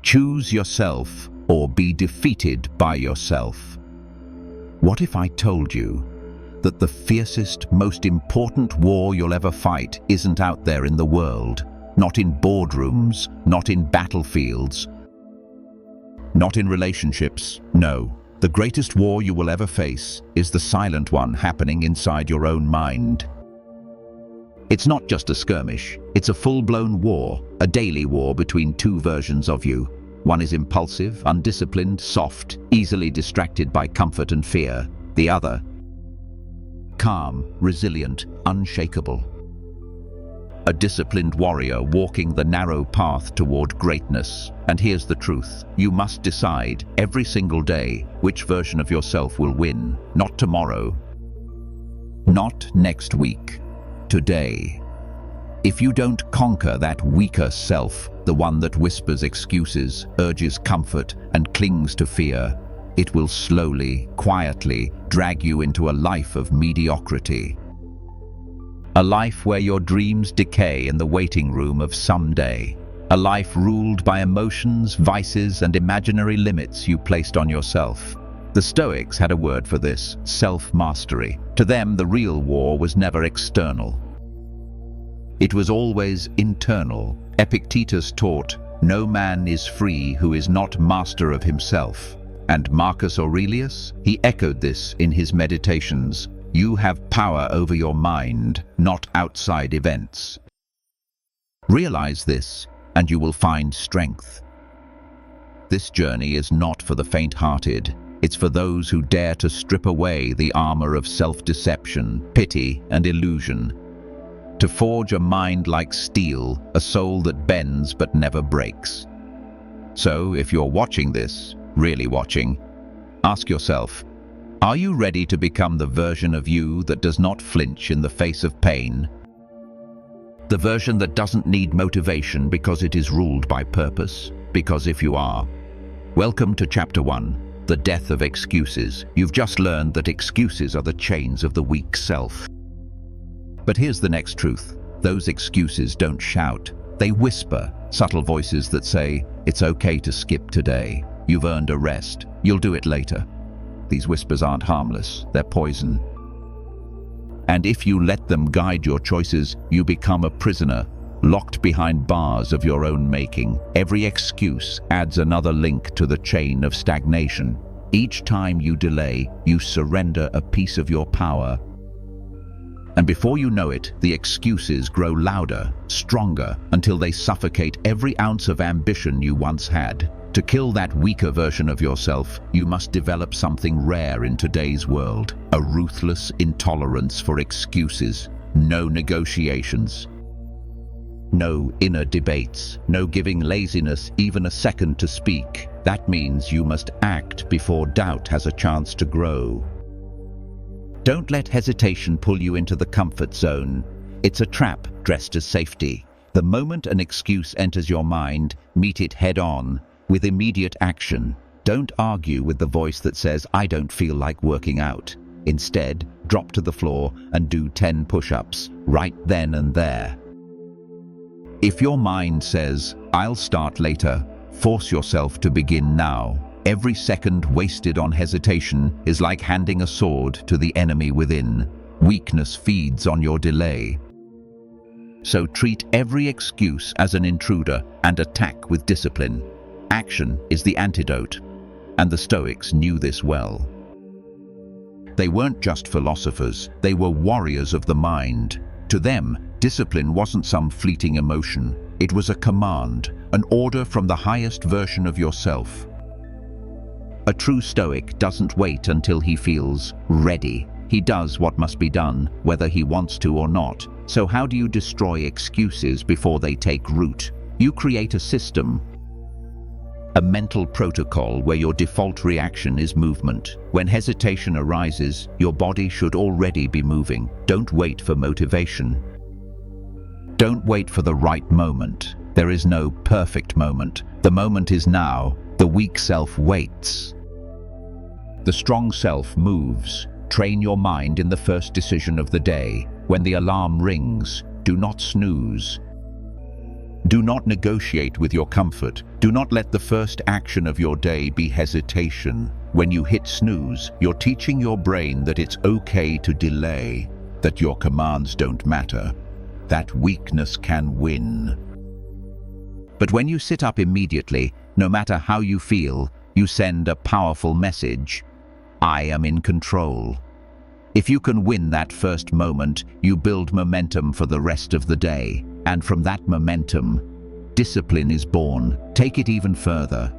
Choose yourself or be defeated by yourself. What if I told you that the fiercest, most important war you'll ever fight isn't out there in the world, not in boardrooms, not in battlefields, not in relationships? No, the greatest war you will ever face is the silent one happening inside your own mind. It's not just a skirmish, it's a full-blown war, a daily war between two versions of you. One is impulsive, undisciplined, soft, easily distracted by comfort and fear. The other, calm, resilient, unshakable. A disciplined warrior walking the narrow path toward greatness. And here's the truth. You must decide every single day which version of yourself will win. Not tomorrow. Not next week. Today. If you don't conquer that weaker self, the one that whispers excuses, urges comfort, and clings to fear, it will slowly, quietly drag you into a life of mediocrity. A life where your dreams decay in the waiting room of someday. A life ruled by emotions, vices, and imaginary limits you placed on yourself. The Stoics had a word for this: self-mastery. To them, the real war was never external. It was always internal. Epictetus taught, "No man is free who is not master of himself." And Marcus Aurelius, he echoed this in his Meditations. You have power over your mind, not outside events. Realize this, and you will find strength. This journey is not for the faint-hearted. It's for those who dare to strip away the armor of self-deception, pity, and illusion. To forge a mind like steel, a soul that bends but never breaks. So, if you're watching this, really watching, ask yourself, are you ready to become the version of you that does not flinch in the face of pain? The version that doesn't need motivation because it is ruled by purpose? Because if you are, welcome to Chapter 1, the death of excuses. You've just learned that excuses are the chains of the weak self. But here's the next truth. Those excuses don't shout. They whisper, subtle voices that say, it's okay to skip today. You've earned a rest. You'll do it later. These whispers aren't harmless, they're poison. And if you let them guide your choices, you become a prisoner, locked behind bars of your own making. Every excuse adds another link to the chain of stagnation. Each time you delay, you surrender a piece of your power. And before you know it, the excuses grow louder, stronger, until they suffocate every ounce of ambition you once had. To kill that weaker version of yourself, you must develop something rare in today's world: a ruthless intolerance for excuses. No negotiations. No inner debates. No giving laziness even a second to speak. That means you must act before doubt has a chance to grow. Don't let hesitation pull you into the comfort zone. It's a trap dressed as safety. The moment an excuse enters your mind, meet it head on, with immediate action. Don't argue with the voice that says, I don't feel like working out. Instead, drop to the floor and do 10 push-ups, right then and there. If your mind says, I'll start later, force yourself to begin now. Every second wasted on hesitation is like handing a sword to the enemy within. Weakness feeds on your delay. So treat every excuse as an intruder and attack with discipline. Action is the antidote, and the Stoics knew this well. They weren't just philosophers, they were warriors of the mind. To them, discipline wasn't some fleeting emotion. It was a command, an order from the highest version of yourself. A true Stoic doesn't wait until he feels ready. He does what must be done, whether he wants to or not. So how do you destroy excuses before they take root? You create a system. A mental protocol where your default reaction is movement. When hesitation arises, your body should already be moving. Don't wait for motivation. Don't wait for the right moment. There is no perfect moment. The moment is now. The weak self waits. The strong self moves. Train your mind in the first decision of the day. When the alarm rings, do not snooze. Do not negotiate with your comfort. Do not let the first action of your day be hesitation. When you hit snooze, you're teaching your brain that it's okay to delay, that your commands don't matter, that weakness can win. But when you sit up immediately, no matter how you feel, you send a powerful message. I am in control. If you can win that first moment, you build momentum for the rest of the day. And from that momentum, discipline is born. Take it even further.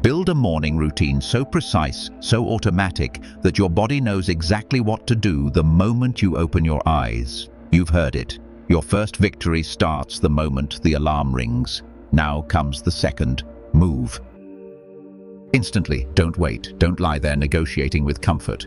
Build a morning routine so precise, so automatic, that your body knows exactly what to do the moment you open your eyes. You've heard it. Your first victory starts the moment the alarm rings. Now comes the second. Move. Instantly. Don't wait. Don't lie there negotiating with comfort.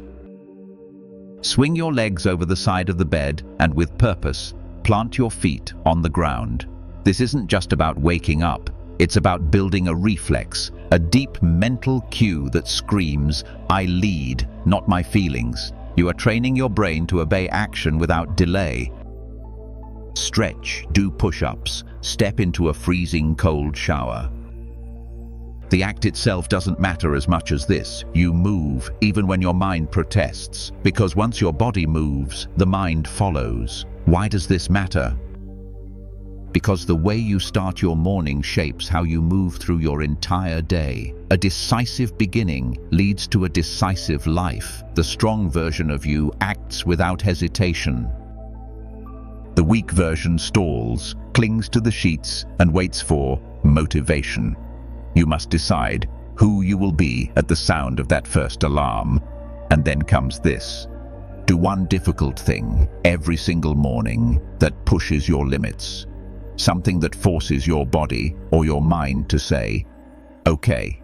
Swing your legs over the side of the bed and with purpose, plant your feet on the ground. This isn't just about waking up. It's about building a reflex, a deep mental cue that screams, I lead, not my feelings. You are training your brain to obey action without delay. Stretch, do push-ups, step into a freezing cold shower. The act itself doesn't matter as much as this. You move, even when your mind protests, because once your body moves, the mind follows. Why does this matter? Because the way you start your morning shapes how you move through your entire day. A decisive beginning leads to a decisive life. The strong version of you acts without hesitation. The weak version stalls, clings to the sheets, and waits for motivation. You must decide who you will be at the sound of that first alarm. And then comes this. Do one difficult thing every single morning that pushes your limits. Something that forces your body or your mind to say, okay,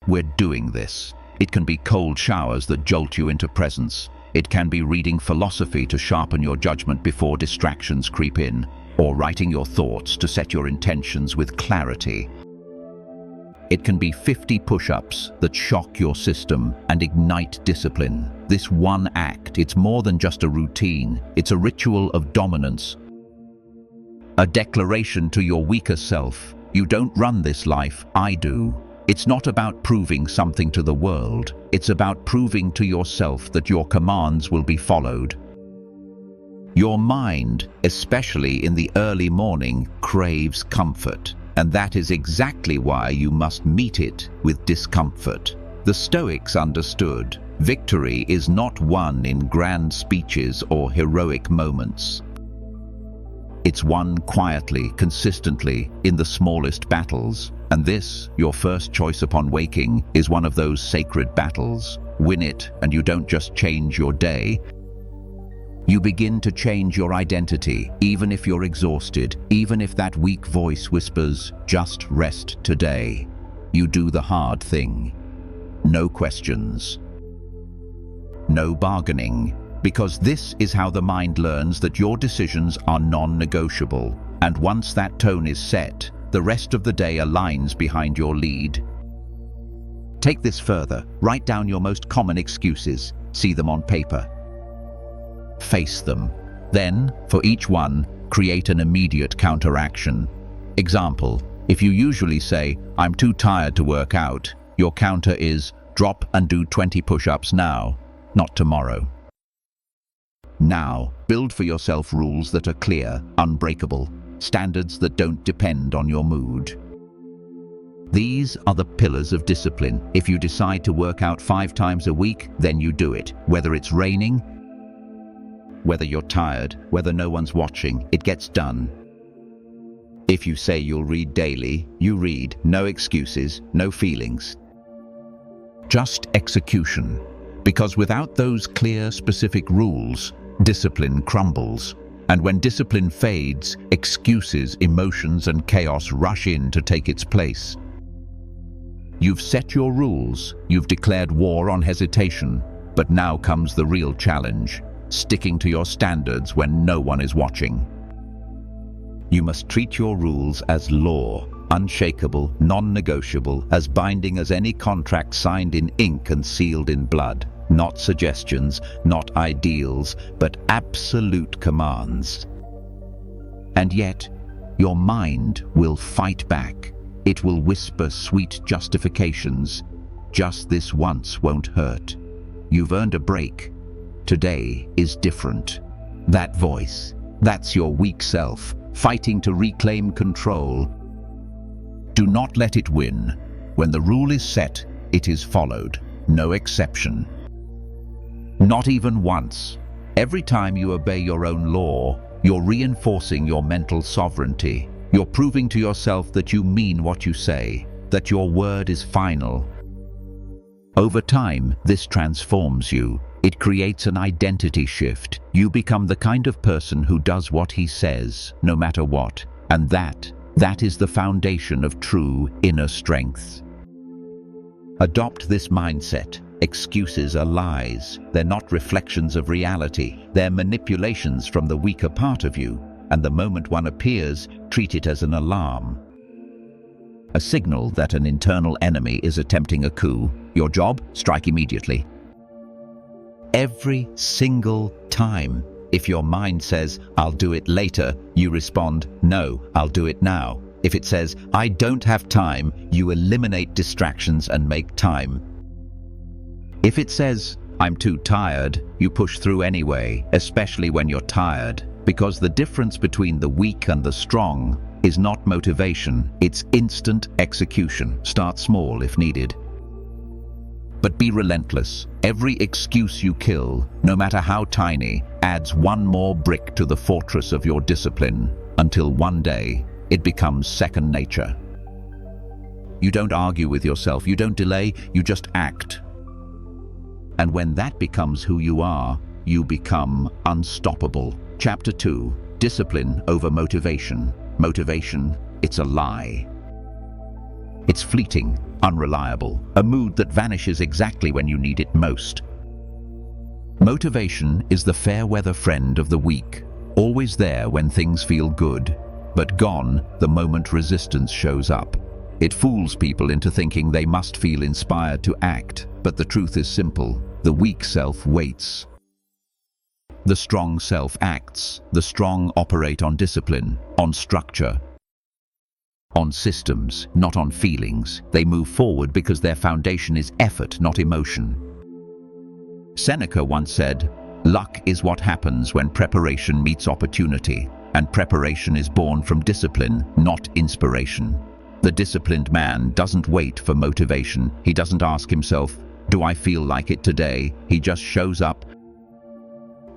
we're doing this. It can be cold showers that jolt you into presence. It can be reading philosophy to sharpen your judgment before distractions creep in, or writing your thoughts to set your intentions with clarity. It can be 50 push-ups that shock your system and ignite discipline. This one act, it's more than just a routine. It's a ritual of dominance. A declaration to your weaker self. You don't run this life, I do. It's not about proving something to the world. It's about proving to yourself that your commands will be followed. Your mind, especially in the early morning, craves comfort. And that is exactly why you must meet it with discomfort. The Stoics understood victory is not won in grand speeches or heroic moments. It's won quietly, consistently, in the smallest battles. And this, your first choice upon waking, is one of those sacred battles. Win it, and you don't just change your day. You begin to change your identity, even if you're exhausted, even if that weak voice whispers, just rest today. You do the hard thing. No questions. No bargaining. Because this is how the mind learns that your decisions are non-negotiable. And once that tone is set, the rest of the day aligns behind your lead. Take this further. Write down your most common excuses. See them on paper. Face them. Then, for each one, create an immediate counteraction. Example, if you usually say, I'm too tired to work out, your counter is, drop and do 20 push-ups now, not tomorrow. Now, build for yourself rules that are clear, unbreakable, standards that don't depend on your mood. These are the pillars of discipline. If you decide to work out 5 times a week, then you do it. Whether it's raining, whether you're tired, whether no one's watching, it gets done. If you say you'll read daily, you read. No excuses, no feelings. Just execution. Because without those clear, specific rules, discipline crumbles. And when discipline fades, excuses, emotions, and chaos rush in to take its place. You've set your rules, you've declared war on hesitation, but now comes the real challenge. Sticking to your standards when no one is watching. You must treat your rules as law, unshakable, non-negotiable, as binding as any contract signed in ink and sealed in blood. Not suggestions, not ideals, but absolute commands. And yet, your mind will fight back. It will whisper sweet justifications. Just this once won't hurt. You've earned a break. Today is different. That voice, that's your weak self, fighting to reclaim control. Do not let it win. When the rule is set, it is followed. No exception. Not even once. Every time you obey your own law, you're reinforcing your mental sovereignty. You're proving to yourself that you mean what you say, that your word is final. Over time, this transforms you. It creates an identity shift. You become the kind of person who does what he says, no matter what. And that is the foundation of true inner strength. Adopt this mindset. Excuses are lies. They're not reflections of reality. They're manipulations from the weaker part of you. And the moment one appears, treat it as an alarm. A signal that an internal enemy is attempting a coup. Your job? Strike immediately. Every single time. If your mind says, "I'll do it later," you respond, "No, I'll do it now." If it says, "I don't have time," you eliminate distractions and make time. If it says, "I'm too tired," you push through anyway, especially when you're tired. Because the difference between the weak and the strong is not motivation, it's instant execution. Start small if needed. But be relentless. Every excuse you kill, no matter how tiny, adds one more brick to the fortress of your discipline, until one day it becomes second nature. You don't argue with yourself, you don't delay, you just act. And when that becomes who you are, you become unstoppable. Chapter 2. Discipline over motivation. Motivation, it's a lie. It's fleeting, unreliable, a mood that vanishes exactly when you need it most. Motivation is the fair-weather friend of the weak, always there when things feel good, but gone the moment resistance shows up. It fools people into thinking they must feel inspired to act, but the truth is simple. The weak self waits. The strong self acts. The strong operate on discipline, on structure, on systems, not on feelings. They move forward because their foundation is effort, not emotion. Seneca once said, "Luck is what happens when preparation meets opportunity, and preparation is born from discipline, not inspiration." The disciplined man doesn't wait for motivation. He doesn't ask himself, "Do I feel like it today?" He just shows up.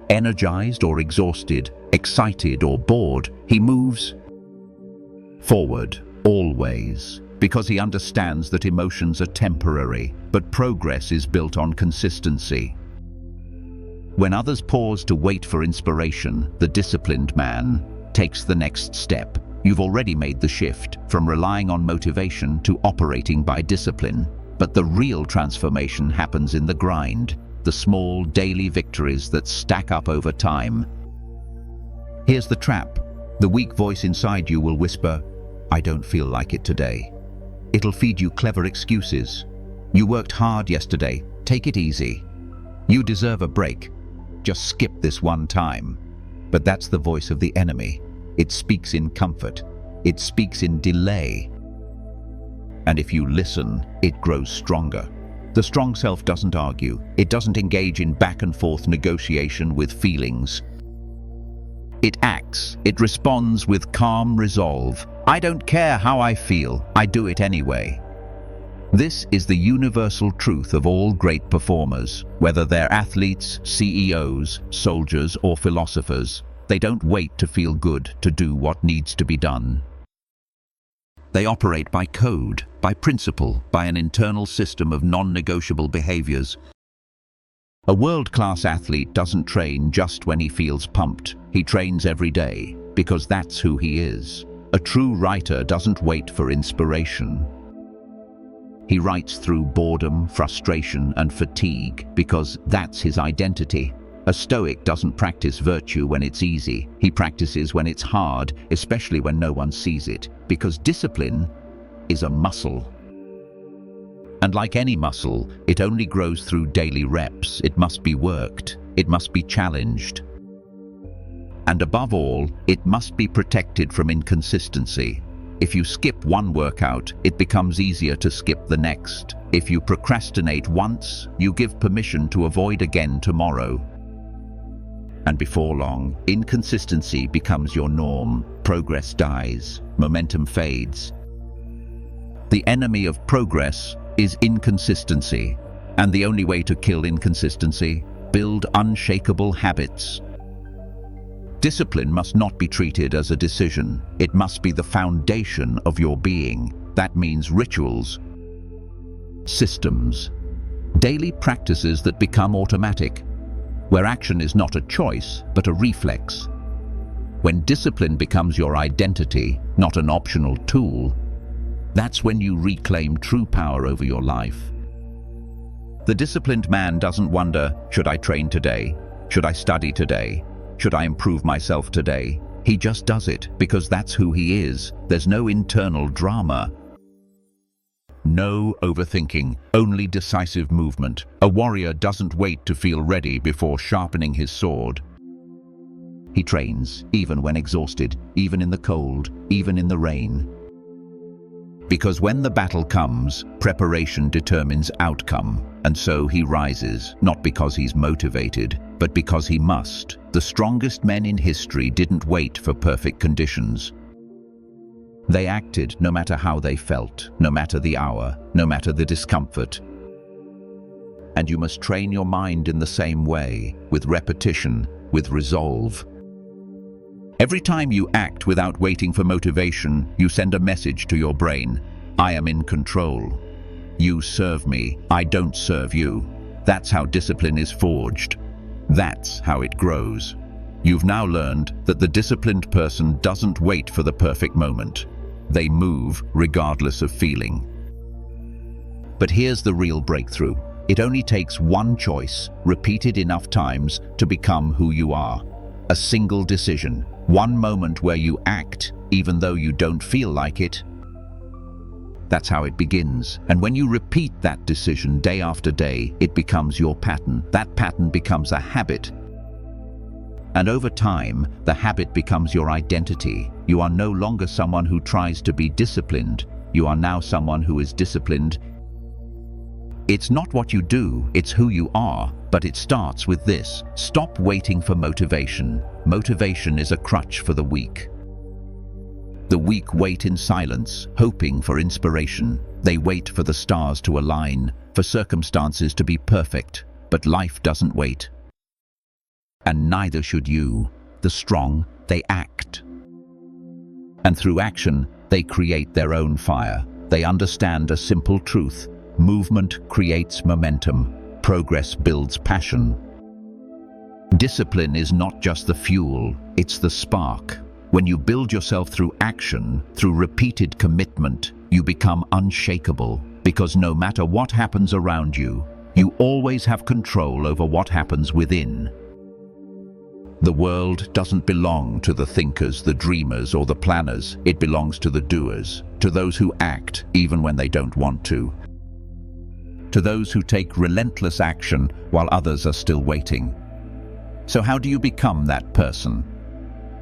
Energized or exhausted, excited or bored, he moves forward, always, because he understands that emotions are temporary, but progress is built on consistency. When others pause to wait for inspiration, the disciplined man takes the next step. You've already made the shift from relying on motivation to operating by discipline. But the real transformation happens in the grind, the small daily victories that stack up over time. Here's the trap. The weak voice inside you will whisper, "I don't feel like it today." It'll feed you clever excuses. "You worked hard yesterday, take it easy." "You deserve a break, just skip this one time." But that's the voice of the enemy. It speaks in comfort. It speaks in delay. And if you listen, it grows stronger. The strong self doesn't argue. It doesn't engage in back and forth negotiation with feelings. It acts. It responds with calm resolve. "I don't care how I feel. I do it anyway." This is the universal truth of all great performers, whether they're athletes, CEOs, soldiers, or philosophers. They don't wait to feel good to do what needs to be done. They operate by code, by principle, by an internal system of non-negotiable behaviors. A world-class athlete doesn't train just when he feels pumped. He trains every day, because that's who he is. A true writer doesn't wait for inspiration. He writes through boredom, frustration, and fatigue, because that's his identity. A Stoic doesn't practice virtue when it's easy. He practices when it's hard, especially when no one sees it, because discipline is a muscle. And like any muscle, it only grows through daily reps. It must be worked. It must be challenged. And above all, it must be protected from inconsistency. If you skip one workout, it becomes easier to skip the next. If you procrastinate once, you give permission to avoid again tomorrow. And before long, inconsistency becomes your norm. Progress dies, momentum fades. The enemy of progress is inconsistency. And the only way to kill inconsistency, build unshakable habits. Discipline must not be treated as a decision. It must be the foundation of your being. That means rituals, systems, daily practices that become automatic, where action is not a choice, but a reflex. When discipline becomes your identity, not an optional tool, that's when you reclaim true power over your life. The disciplined man doesn't wonder, should I train today? Should I study today? Should I improve myself today? He just does it because that's who he is. There's no internal drama. No overthinking, only decisive movement. A warrior doesn't wait to feel ready before sharpening his sword. He trains, even when exhausted, even in the cold, even in the rain. Because when the battle comes, preparation determines outcome. And so he rises, not because he's motivated, but because he must. The strongest men in history didn't wait for perfect conditions. They acted no matter how they felt, no matter the hour, no matter the discomfort. And you must train your mind in the same way, with repetition, with resolve. Every time you act without waiting for motivation, you send a message to your brain. I am in control. You serve me, I don't serve you. That's how discipline is forged. That's how it grows. You've now learned that the disciplined person doesn't wait for the perfect moment. They move regardless of feeling. But here's the real breakthrough. It only takes one choice, repeated enough times, to become who you are. A single decision, one moment where you act, even though you don't feel like it. That's how it begins. And when you repeat that decision day after day, it becomes your pattern. That pattern becomes a habit. And over time, the habit becomes your identity. You are no longer someone who tries to be disciplined. You are now someone who is disciplined. It's not what you do, it's who you are. But it starts with this. Stop waiting for motivation. Motivation is a crutch for the weak. The weak wait in silence, hoping for inspiration. They wait for the stars to align, for circumstances to be perfect. But life doesn't wait. And neither should you. The strong, they act. And through action, they create their own fire. They understand a simple truth. Movement creates momentum. Progress builds passion. Discipline is not just the fuel, it's the spark. When you build yourself through action, through repeated commitment, you become unshakable. Because no matter what happens around you, you always have control over what happens within. The world doesn't belong to the thinkers, the dreamers, or the planners. It belongs to the doers, to those who act even when they don't want to those who take relentless action while others are still waiting. So how do you become that person?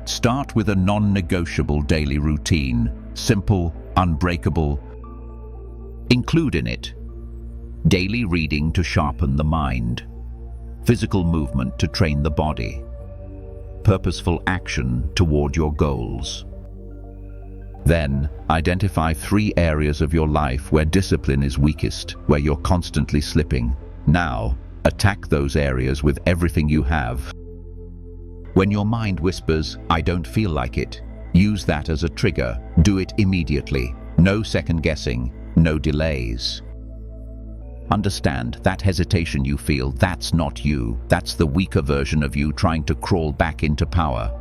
Start with a non-negotiable daily routine, simple, unbreakable. Include in it daily reading to sharpen the mind, physical movement to train the body, purposeful action toward your goals. Then, identify 3 areas of your life where discipline is weakest, where you're constantly slipping. Now, attack those areas with everything you have. When your mind whispers, I don't feel like it, use that as a trigger. Do it immediately. No second guessing, no delays. Understand that hesitation you feel, that's not you. That's the weaker version of you trying to crawl back into power.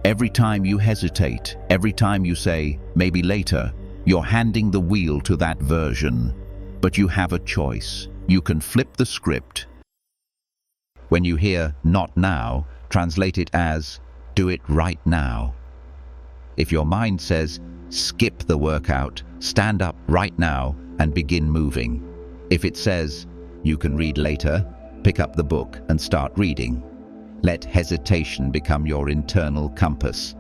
Every time you hesitate, every time you say, maybe later, you're handing the wheel to that version. But you have a choice. You can flip the script. When you hear, not now, translate it as, do it right now. If your mind says, skip the workout, stand up right now and begin moving. If it says, you can read later, pick up the book and start reading. Let hesitation become your internal compass.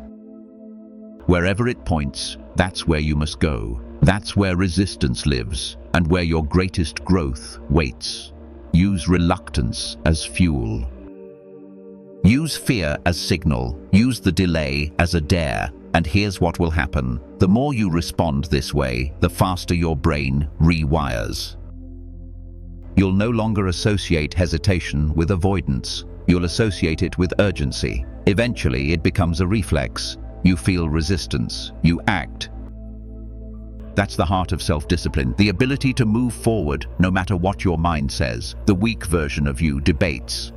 Wherever it points, that's where you must go. That's where resistance lives, and where your greatest growth waits. Use reluctance as fuel. Use fear as signal. Use the delay as a dare. And here's what will happen. The more you respond this way, the faster your brain rewires. You'll no longer associate hesitation with avoidance. You'll associate it with urgency. Eventually, it becomes a reflex. You feel resistance. You act. That's the heart of self-discipline, the ability to move forward no matter what your mind says. The weak version of you debates.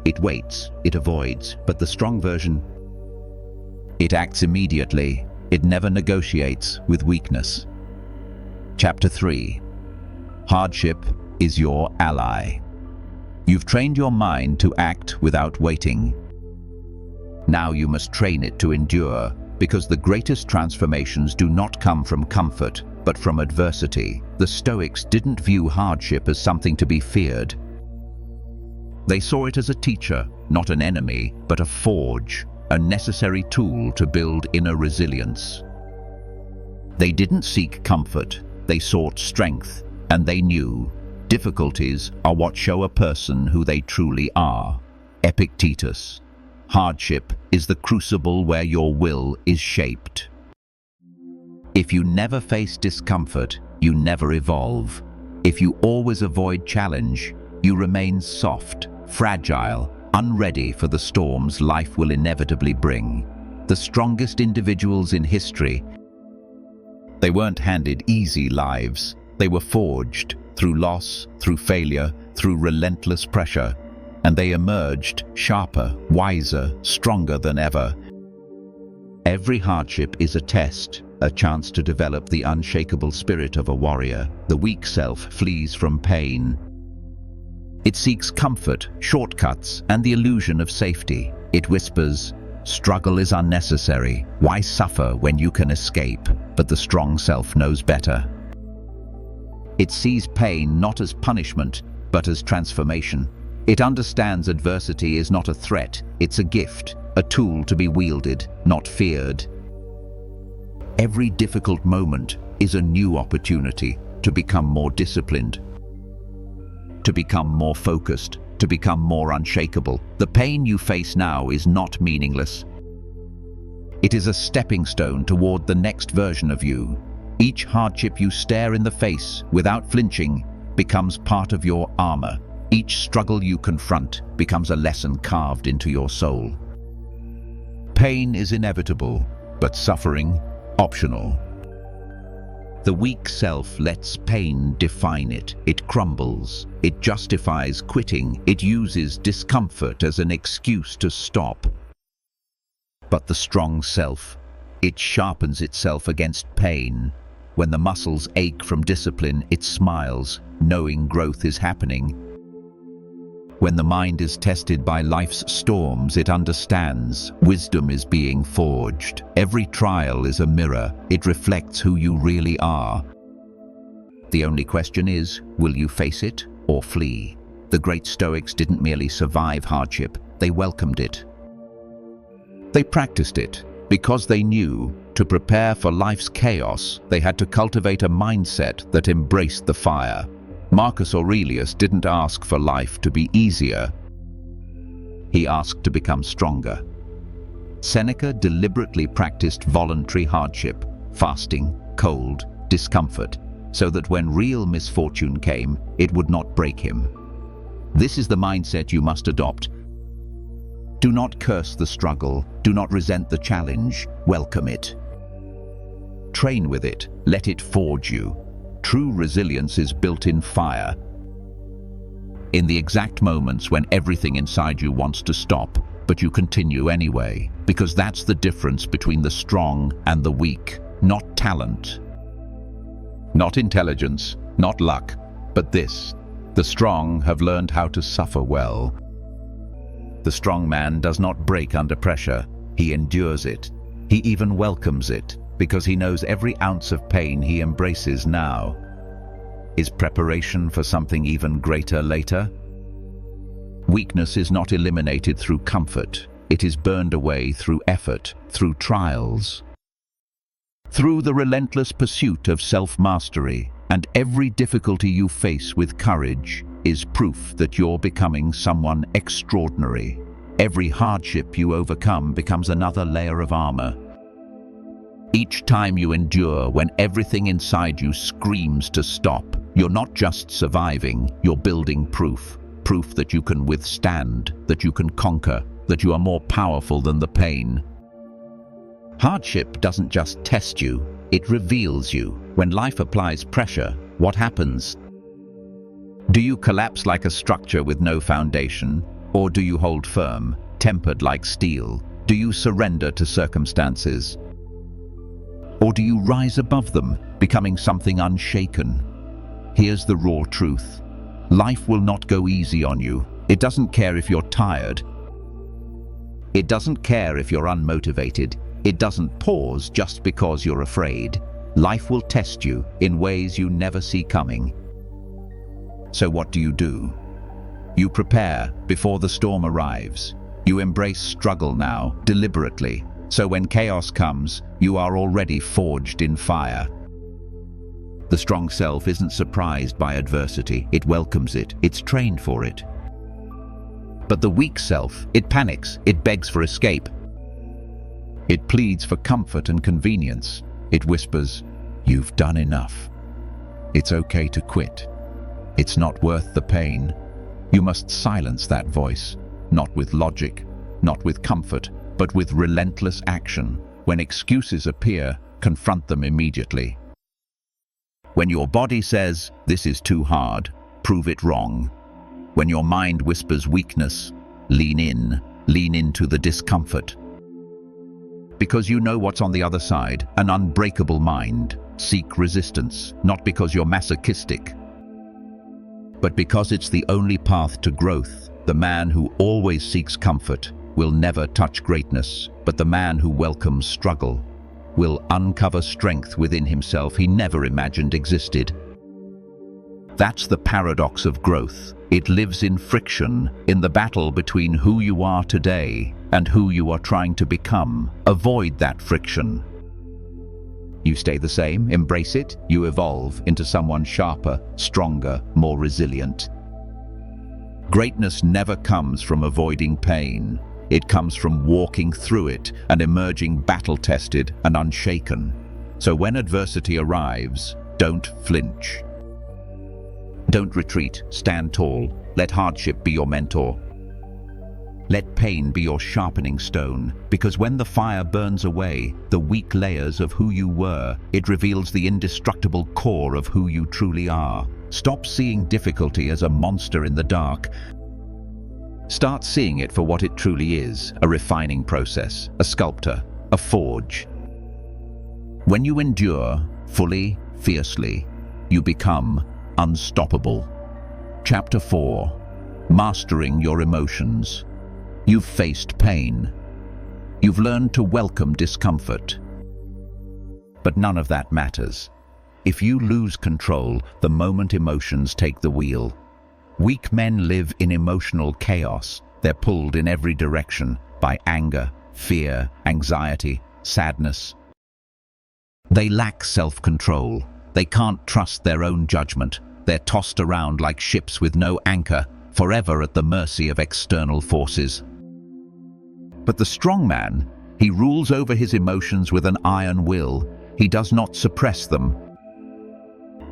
It waits, it avoids, but the strong version, it acts immediately. It never negotiates with weakness. Chapter 3. Hardship is your ally. You've trained your mind to act without waiting. Now you must train it to endure, because the greatest transformations do not come from comfort, but from adversity. The Stoics didn't view hardship as something to be feared. They saw it as a teacher, not an enemy, but a forge, a necessary tool to build inner resilience. They didn't seek comfort, they sought strength, and they knew difficulties are what show a person who they truly are. Epictetus. Hardship is the crucible where your will is shaped. If you never face discomfort, you never evolve. If you always avoid challenge, you remain soft, fragile, unready for the storms life will inevitably bring. The strongest individuals in history, they weren't handed easy lives. They were forged through loss, through failure, through relentless pressure. And they emerged sharper, wiser, stronger than ever. Every hardship is a test, a chance to develop the unshakable spirit of a warrior. The weak self flees from pain. It seeks comfort, shortcuts, and the illusion of safety. It whispers, "Struggle is unnecessary. Why suffer when you can escape?" But the strong self knows better. It sees pain not as punishment, but as transformation. It understands adversity is not a threat, it's a gift, a tool to be wielded, not feared. Every difficult moment is a new opportunity to become more disciplined, to become more focused, to become more unshakable. The pain you face now is not meaningless. It is a stepping stone toward the next version of you. Each hardship you stare in the face without flinching becomes part of your armor. Each struggle you confront becomes a lesson carved into your soul. Pain is inevitable, but suffering, optional. The weak self lets pain define it. It crumbles. It justifies quitting. It uses discomfort as an excuse to stop. But the strong self, it sharpens itself against pain. When the muscles ache from discipline, it smiles, knowing growth is happening. When the mind is tested by life's storms, it understands wisdom is being forged. Every trial is a mirror. It reflects who you really are. The only question is, will you face it or flee? The great Stoics didn't merely survive hardship, they welcomed it. They practiced it because they knew to prepare for life's chaos, they had to cultivate a mindset that embraced the fire. Marcus Aurelius didn't ask for life to be easier. He asked to become stronger. Seneca deliberately practiced voluntary hardship, fasting, cold, discomfort, so that when real misfortune came, it would not break him. This is the mindset you must adopt. Do not curse the struggle. Do not resent the challenge. Welcome it. Train with it. Let it forge you. True resilience is built in fire. In the exact moments when everything inside you wants to stop, but you continue anyway, because that's the difference between the strong and the weak. Not talent, not intelligence, not luck, but this. The strong have learned how to suffer well. The strong man does not break under pressure. He endures it. He even welcomes it, because he knows every ounce of pain he embraces now is preparation for something even greater later. Weakness is not eliminated through comfort. It is burned away through effort, through trials, through the relentless pursuit of self-mastery. And every difficulty you face with courage is proof that you're becoming someone extraordinary. Every hardship you overcome becomes another layer of armor. Each time you endure when everything inside you screams to stop, you're not just surviving, you're building proof. Proof that you can withstand, that you can conquer, that you are more powerful than the pain. Hardship doesn't just test you, it reveals you. When life applies pressure, what happens? Do you collapse like a structure with no foundation? Or do you hold firm, tempered like steel? Do you surrender to circumstances? Or do you rise above them, becoming something unshaken? Here's the raw truth. Life will not go easy on you. It doesn't care if you're tired. It doesn't care if you're unmotivated. It doesn't pause just because you're afraid. Life will test you in ways you never see coming. So what do? You prepare before the storm arrives. You embrace struggle now, deliberately. So when chaos comes, you are already forged in fire. The strong self isn't surprised by adversity. It welcomes it. It's trained for it. But the weak self, it panics. It begs for escape. It pleads for comfort and convenience. It whispers, "You've done enough. It's okay to quit. It's not worth the pain." You must silence that voice, not with logic, not with comfort, but with relentless action. When excuses appear, confront them immediately. When your body says, "This is too hard," prove it wrong. When your mind whispers weakness, lean into the discomfort. Because you know what's on the other side, an unbreakable mind. Seek resistance, not because you're masochistic, but because it's the only path to growth. The man who always seeks comfort will never touch greatness, but the man who welcomes struggle will uncover strength within himself he never imagined existed. That's the paradox of growth. It lives in friction, in the battle between who you are today and who you are trying to become. Avoid that friction. You stay the same, embrace it, you evolve into someone sharper, stronger, more resilient. Greatness never comes from avoiding pain. It comes from walking through it and emerging battle-tested and unshaken. So when adversity arrives, don't flinch. Don't retreat, stand tall. Let hardship be your mentor. Let pain be your sharpening stone, because when the fire burns away the weak layers of who you were, it reveals the indestructible core of who you truly are. Stop seeing difficulty as a monster in the dark. Start seeing it for what it truly is, a refining process, a sculptor, a forge. When you endure, fully, fiercely, you become unstoppable. Chapter 4. Mastering your emotions. You've faced pain. You've learned to welcome discomfort. But none of that matters. If you lose control, the moment emotions take the wheel. Weak men live in emotional chaos. They're pulled in every direction by anger, fear, anxiety, sadness. They lack self-control. They can't trust their own judgment. They're tossed around like ships with no anchor, forever at the mercy of external forces. But the strong man, he rules over his emotions with an iron will. He does not suppress them.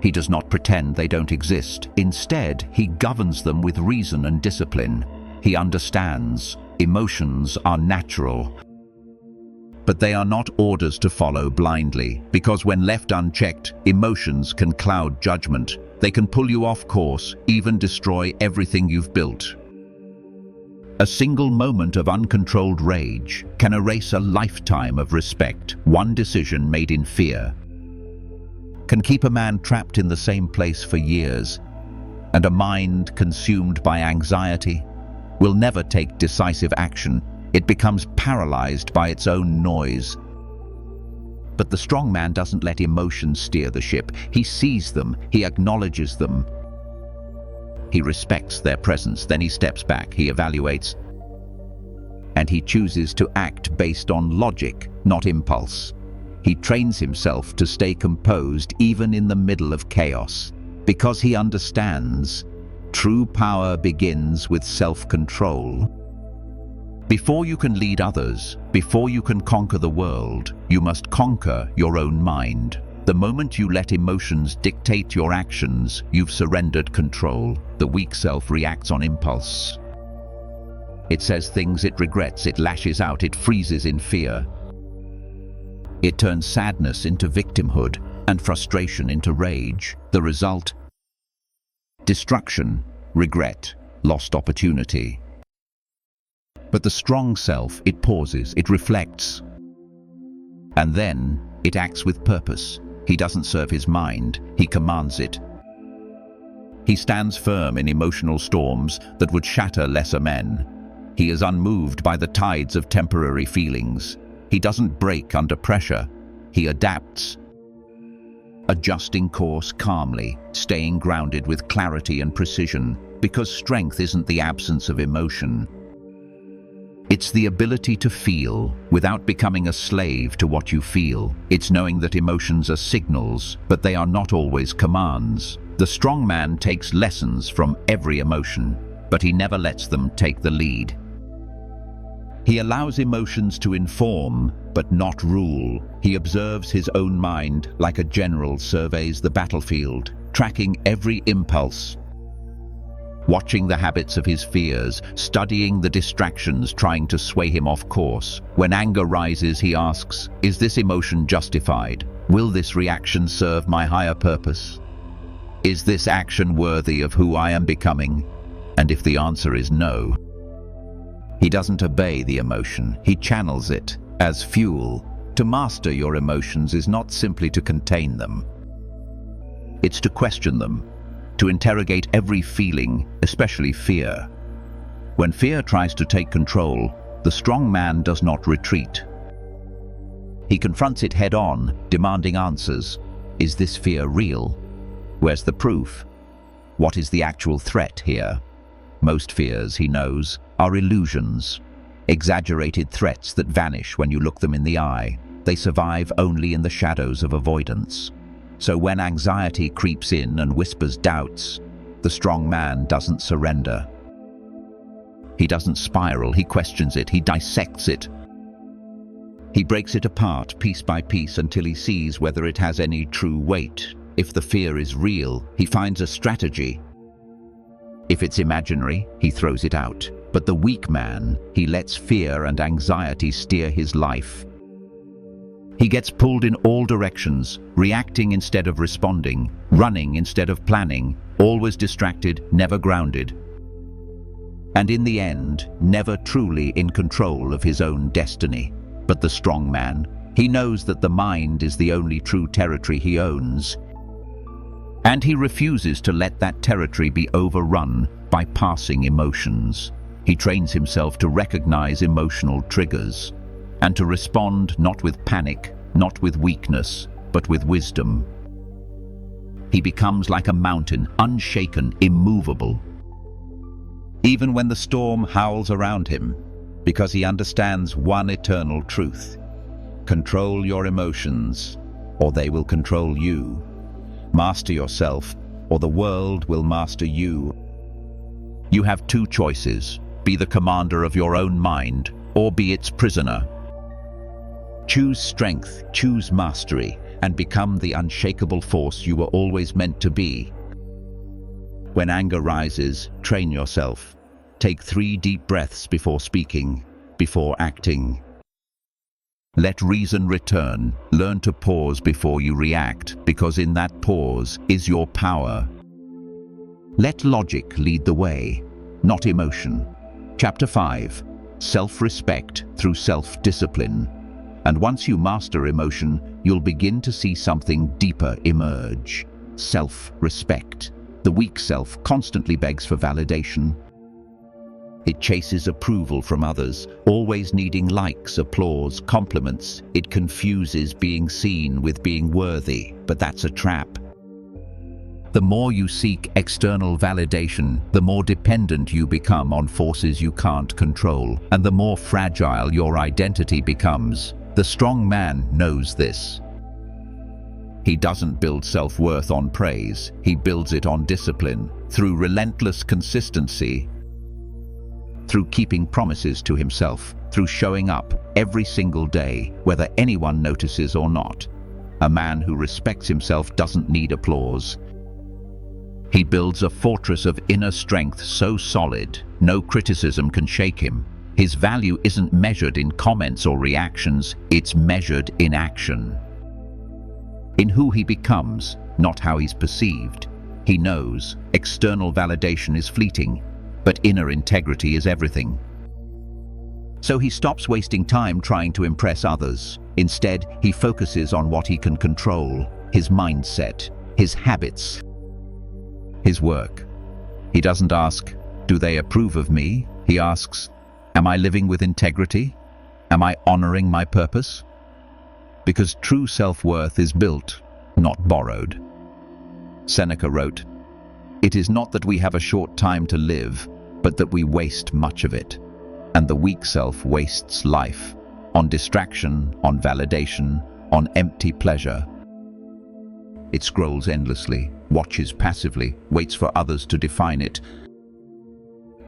He does not pretend they don't exist. Instead, he governs them with reason and discipline. He understands emotions are natural, but they are not orders to follow blindly, because when left unchecked, emotions can cloud judgment. They can pull you off course, even destroy everything you've built. A single moment of uncontrolled rage can erase a lifetime of respect. One decision made in fear can keep a man trapped in the same place for years, and a mind consumed by anxiety will never take decisive action. It becomes paralyzed by its own noise. But the strong man doesn't let emotions steer the ship. He sees them, he acknowledges them, He respects their presence, then he steps back, he evaluates, and he chooses to act based on logic, not impulse. He trains himself to stay composed even in the middle of chaos, because he understands true power begins with self-control. Before you can lead others, before you can conquer the world, you must conquer your own mind. The moment you let emotions dictate your actions, you've surrendered control. The weak self reacts on impulse. It says things it regrets, it lashes out, it freezes in fear. It turns sadness into victimhood and frustration into rage. The result? Destruction, regret, lost opportunity. But the strong self, it pauses, it reflects, and then it acts with purpose. He doesn't serve his mind, he commands it. He stands firm in emotional storms that would shatter lesser men. He is unmoved by the tides of temporary feelings. He doesn't break under pressure, he adapts, adjusting course calmly, staying grounded with clarity and precision, because strength isn't the absence of emotion. It's the ability to feel without becoming a slave to what you feel. It's knowing that emotions are signals, but they are not always commands. The strong man takes lessons from every emotion, but he never lets them take the lead. He allows emotions to inform, but not rule. He observes his own mind like a general surveys the battlefield, tracking every impulse, watching the habits of his fears, studying the distractions trying to sway him off course. When anger rises, he asks, is this emotion justified? Will this reaction serve my higher purpose? Is this action worthy of who I am becoming? And if the answer is no, he doesn't obey the emotion, he channels it as fuel. To master your emotions is not simply to contain them. It's to question them, to interrogate every feeling, especially fear. When fear tries to take control, the strong man does not retreat. He confronts it head-on, demanding answers. Is this fear real? Where's the proof? What is the actual threat here? Most fears, he knows, are illusions, exaggerated threats that vanish when you look them in the eye. They survive only in the shadows of avoidance. So when anxiety creeps in and whispers doubts, the strong man doesn't surrender. He doesn't spiral, he questions it, he dissects it. He breaks it apart piece by piece until he sees whether it has any true weight. If the fear is real, he finds a strategy. If it's imaginary, he throws it out. But the weak man, he lets fear and anxiety steer his life. He gets pulled in all directions, reacting instead of responding, running instead of planning, always distracted, never grounded. And in the end, never truly in control of his own destiny. But the strong man, he knows that the mind is the only true territory he owns. And he refuses to let that territory be overrun by passing emotions. He trains himself to recognize emotional triggers and to respond not with panic, not with weakness, but with wisdom. He becomes like a mountain, unshaken, immovable, even when the storm howls around him, because he understands one eternal truth. Control your emotions, or they will control you. Master yourself, or the world will master you. You have two choices: be the commander of your own mind, or be its prisoner. Choose strength, choose mastery, and become the unshakable force you were always meant to be. When anger rises, train yourself. Take 3 deep breaths before speaking, before acting. Let reason return. Learn to pause before you react, because in that pause is your power. Let logic lead the way, not emotion. Chapter 5. Self-respect through self-discipline. And once you master emotion, you'll begin to see something deeper emerge. Self-respect. The weak self constantly begs for validation. It chases approval from others, always needing likes, applause, compliments. It confuses being seen with being worthy, but that's a trap. The more you seek external validation, the more dependent you become on forces you can't control, and the more fragile your identity becomes. The strong man knows this. He doesn't build self-worth on praise, he builds it on discipline, through relentless consistency, through keeping promises to himself, through showing up every single day, whether anyone notices or not. A man who respects himself doesn't need applause. He builds a fortress of inner strength so solid, no criticism can shake him. His value isn't measured in comments or reactions, it's measured in action. In who he becomes, not how he's perceived. He knows external validation is fleeting, but inner integrity is everything. So he stops wasting time trying to impress others. Instead, he focuses on what he can control, his mindset, his habits, his work. He doesn't ask, do they approve of me? He asks, am I living with integrity? Am I honoring my purpose? Because true self-worth is built, not borrowed. Seneca wrote, "It is not that we have a short time to live, but that we waste much of it. And the weak self wastes life, on distraction, on validation, on empty pleasure. It scrolls endlessly, watches passively, waits for others to define it.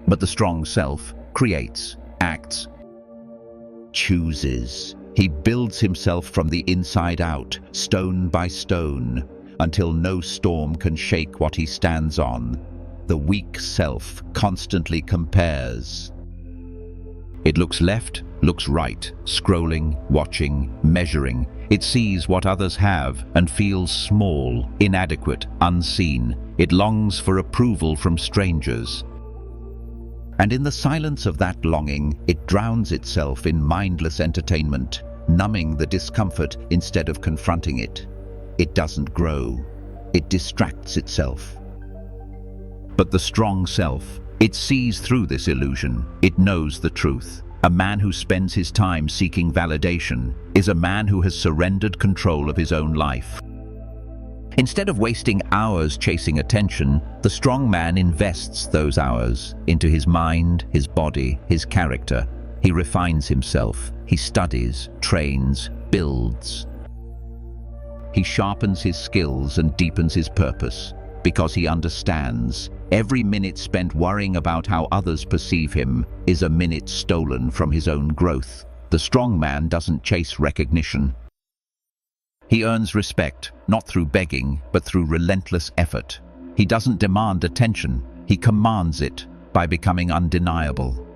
But the strong self creates, acts, chooses. He builds himself from the inside out, stone by stone, until no storm can shake what he stands on. The weak self constantly compares. It looks left, looks right, scrolling, watching, measuring. It sees what others have and feels small, inadequate, unseen. It longs for approval from strangers. And in the silence of that longing, it drowns itself in mindless entertainment, numbing the discomfort instead of confronting it. It doesn't grow. It distracts itself. But the strong self, it sees through this illusion. It knows the truth. A man who spends his time seeking validation is a man who has surrendered control of his own life. Instead of wasting hours chasing attention, the strong man invests those hours into his mind, his body, his character. He refines himself. He studies, trains, builds. He sharpens his skills and deepens his purpose, because he understands every minute spent worrying about how others perceive him is a minute stolen from his own growth. The strong man doesn't chase recognition. He earns respect, not through begging, but through relentless effort. He doesn't demand attention, he commands it by becoming undeniable.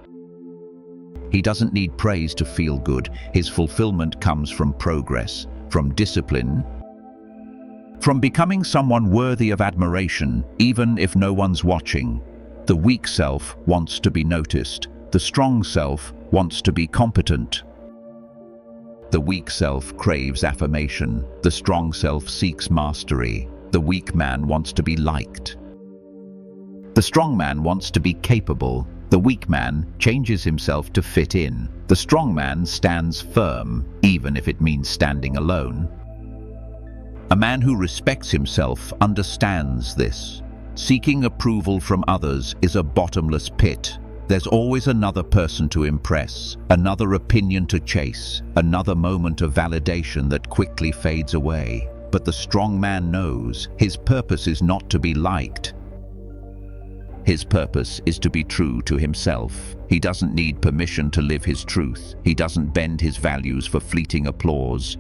He doesn't need praise to feel good. His fulfillment comes from progress, from discipline, from becoming someone worthy of admiration, even if no one's watching. The weak self wants to be noticed. The strong self wants to be competent. The weak self craves affirmation. The strong self seeks mastery. The weak man wants to be liked. The strong man wants to be capable. The weak man changes himself to fit in. The strong man stands firm, even if it means standing alone. A man who respects himself understands this. Seeking approval from others is a bottomless pit. There's always another person to impress, another opinion to chase, another moment of validation that quickly fades away. But the strong man knows his purpose is not to be liked. His purpose is to be true to himself. He doesn't need permission to live his truth. He doesn't bend his values for fleeting applause.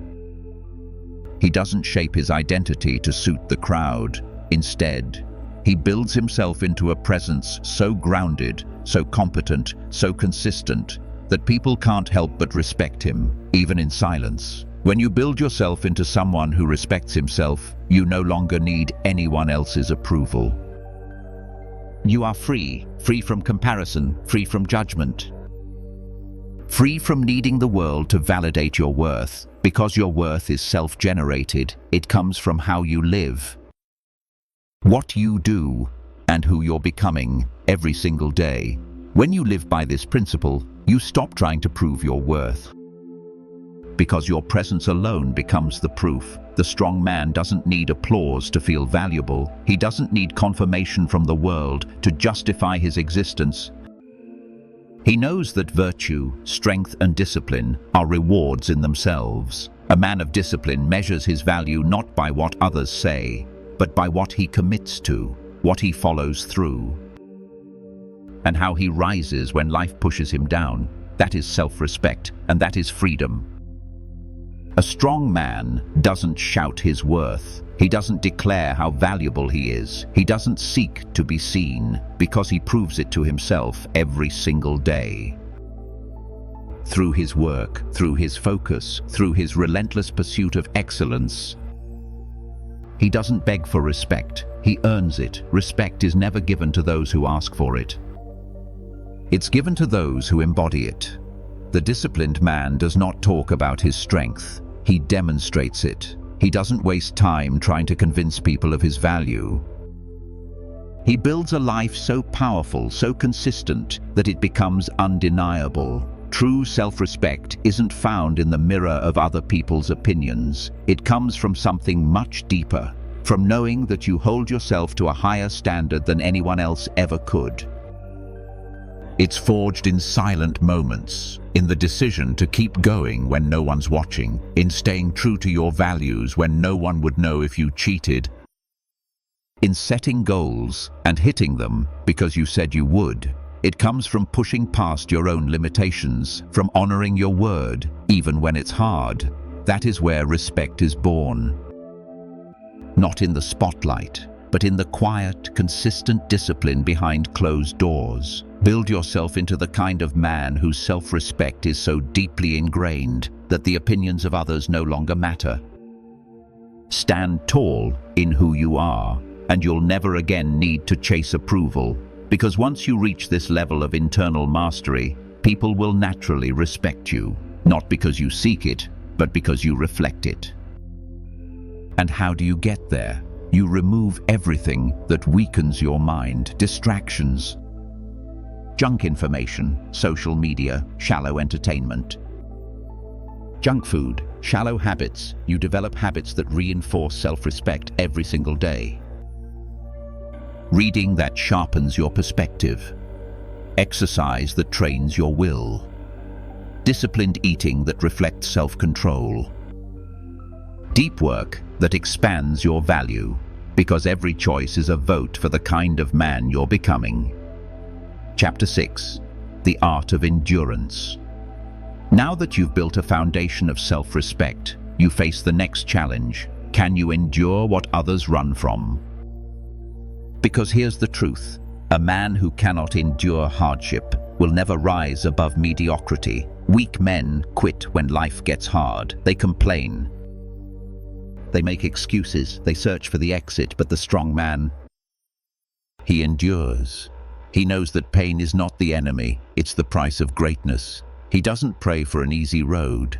He doesn't shape his identity to suit the crowd. Instead, he builds himself into a presence so grounded, so competent, so consistent, that people can't help but respect him, even in silence. When you build yourself into someone who respects himself, you no longer need anyone else's approval. You are free, free from comparison, free from judgment. Free from needing the world to validate your worth. Because your worth is self-generated, it comes from how you live, what you do, and who you're becoming every single day. When you live by this principle, you stop trying to prove your worth. because your presence alone becomes the proof. The strong man doesn't need applause to feel valuable. He doesn't need confirmation from the world to justify his existence. He knows that virtue, strength, and discipline are rewards in themselves. A man of discipline measures his value not by what others say, but by what he commits to, what he follows through, and how he rises when life pushes him down. That is self-respect, and that is freedom. A strong man doesn't shout his worth. He doesn't declare how valuable he is. He doesn't seek to be seen, because he proves it to himself every single day. Through his work, through his focus, through his relentless pursuit of excellence. He doesn't beg for respect. He earns it. Respect is never given to those who ask for it. It's given to those who embody it. The disciplined man does not talk about his strength. He demonstrates it. He doesn't waste time trying to convince people of his value. He builds a life so powerful, so consistent, that it becomes undeniable. True self-respect isn't found in the mirror of other people's opinions. It comes from something much deeper, from knowing that you hold yourself to a higher standard than anyone else ever could. It's forged in silent moments, in the decision to keep going when no one's watching, in staying true to your values when no one would know if you cheated, in setting goals and hitting them because you said you would. It comes from pushing past your own limitations, from honoring your word, even when it's hard. That is where respect is born. Not in the spotlight, but in the quiet, consistent discipline behind closed doors. Build yourself into the kind of man whose self-respect is so deeply ingrained that the opinions of others no longer matter. Stand tall in who you are, and you'll never again need to chase approval, because once you reach this level of internal mastery, people will naturally respect you, not because you seek it, but because you reflect it. And how do you get there? You remove everything that weakens your mind, distractions, junk information, social media, shallow entertainment. Junk food, shallow habits. You develop habits that reinforce self-respect every single day. Reading that sharpens your perspective. Exercise that trains your will. Disciplined eating that reflects self-control. Deep work that expands your value, because every choice is a vote for the kind of man you're becoming. Chapter 6. The Art of Endurance. Now that you've built a foundation of self-respect, you face the next challenge. Can you endure what others run from? Because here's the truth. A man who cannot endure hardship will never rise above mediocrity. Weak men quit when life gets hard. They complain. They make excuses. They search for the exit, but the strong man, he endures. He knows that pain is not the enemy, it's the price of greatness. He doesn't pray for an easy road.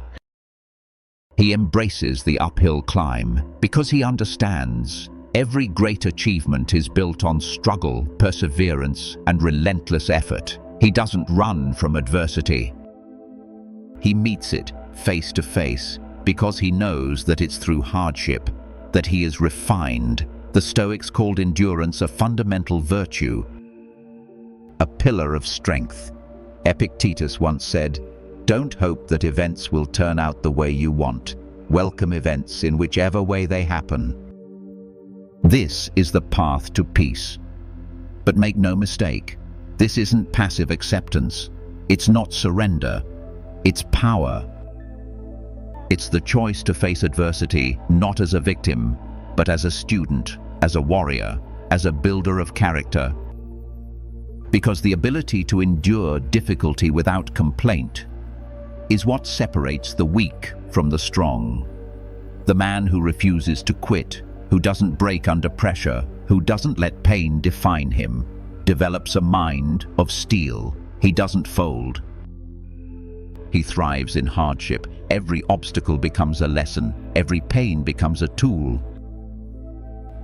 He embraces the uphill climb because he understands every great achievement is built on struggle, perseverance, and relentless effort. He doesn't run from adversity. He meets it face to face because he knows that it's through hardship that he is refined. The Stoics called endurance a fundamental virtue, a pillar of strength. Epictetus once said, "Don't hope that events will turn out the way you want. Welcome events in whichever way they happen." This is the path to peace. But make no mistake, this isn't passive acceptance. It's not surrender. It's power. It's the choice to face adversity not as a victim, but as a student, as a warrior, as a builder of character. Because the ability to endure difficulty without complaint is what separates the weak from the strong. The man who refuses to quit, who doesn't break under pressure, who doesn't let pain define him, develops a mind of steel. He doesn't fold. He thrives in hardship. Every obstacle becomes a lesson. Every pain becomes a tool.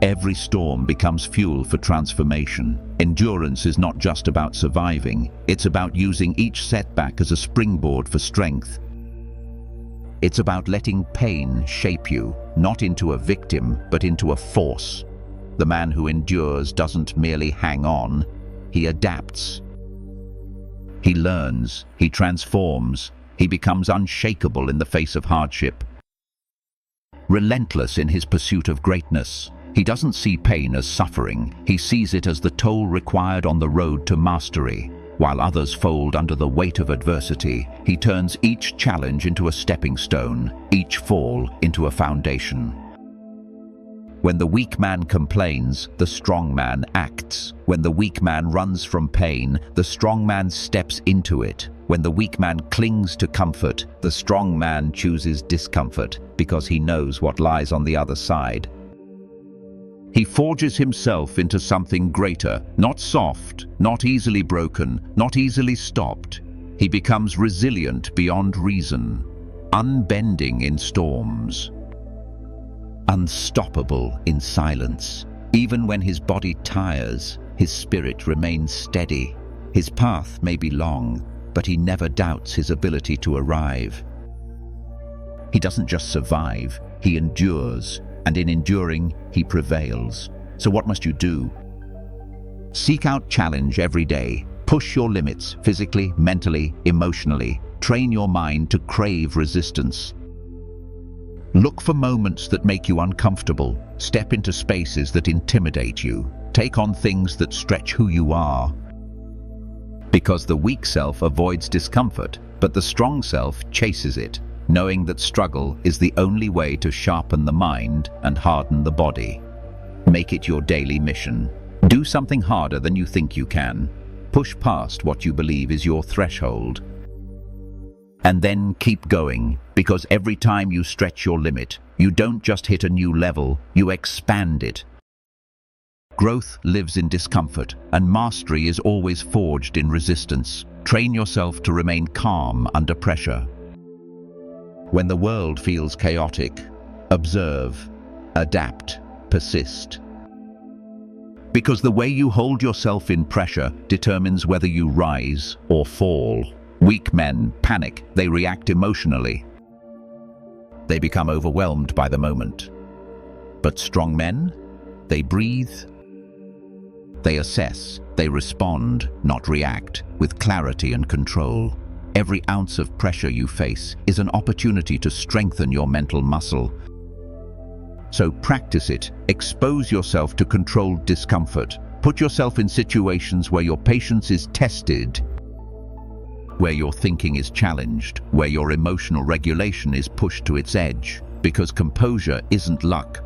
Every storm becomes fuel for transformation. Endurance is not just about surviving, it's about using each setback as a springboard for strength. It's about letting pain shape you, not into a victim, but into a force. The man who endures doesn't merely hang on, he adapts. He learns, he transforms, he becomes unshakable in the face of hardship. Relentless in his pursuit of greatness. He doesn't see pain as suffering, he sees it as the toll required on the road to mastery. While others fold under the weight of adversity, he turns each challenge into a stepping stone, each fall into a foundation. When the weak man complains, the strong man acts. When the weak man runs from pain, the strong man steps into it. When the weak man clings to comfort, the strong man chooses discomfort because he knows what lies on the other side. He forges himself into something greater, not soft, not easily broken, not easily stopped. He becomes resilient beyond reason, unbending in storms, unstoppable in silence. Even when his body tires, his spirit remains steady. His path may be long, but he never doubts his ability to arrive. He doesn't just survive, he endures, and in enduring, he prevails. So what must you do? Seek out challenge every day. Push your limits, physically, mentally, emotionally. Train your mind to crave resistance. Look for moments that make you uncomfortable. Step into spaces that intimidate you. Take on things that stretch who you are. Because the weak self avoids discomfort, but the strong self chases it, knowing that struggle is the only way to sharpen the mind and harden the body. Make it your daily mission. Do something harder than you think you can. Push past what you believe is your threshold. And then keep going, because every time you stretch your limit, you don't just hit a new level, you expand it. Growth lives in discomfort, and mastery is always forged in resistance. Train yourself to remain calm under pressure. When the world feels chaotic, observe, adapt, persist. Because the way you hold yourself in pressure determines whether you rise or fall. Weak men panic, they react emotionally. They become overwhelmed by the moment. But strong men, they breathe, they assess, they respond, not react, with clarity and control. Every ounce of pressure you face is an opportunity to strengthen your mental muscle. So practice it. Expose yourself to controlled discomfort. Put yourself in situations where your patience is tested, where your thinking is challenged, where your emotional regulation is pushed to its edge. Because composure isn't luck.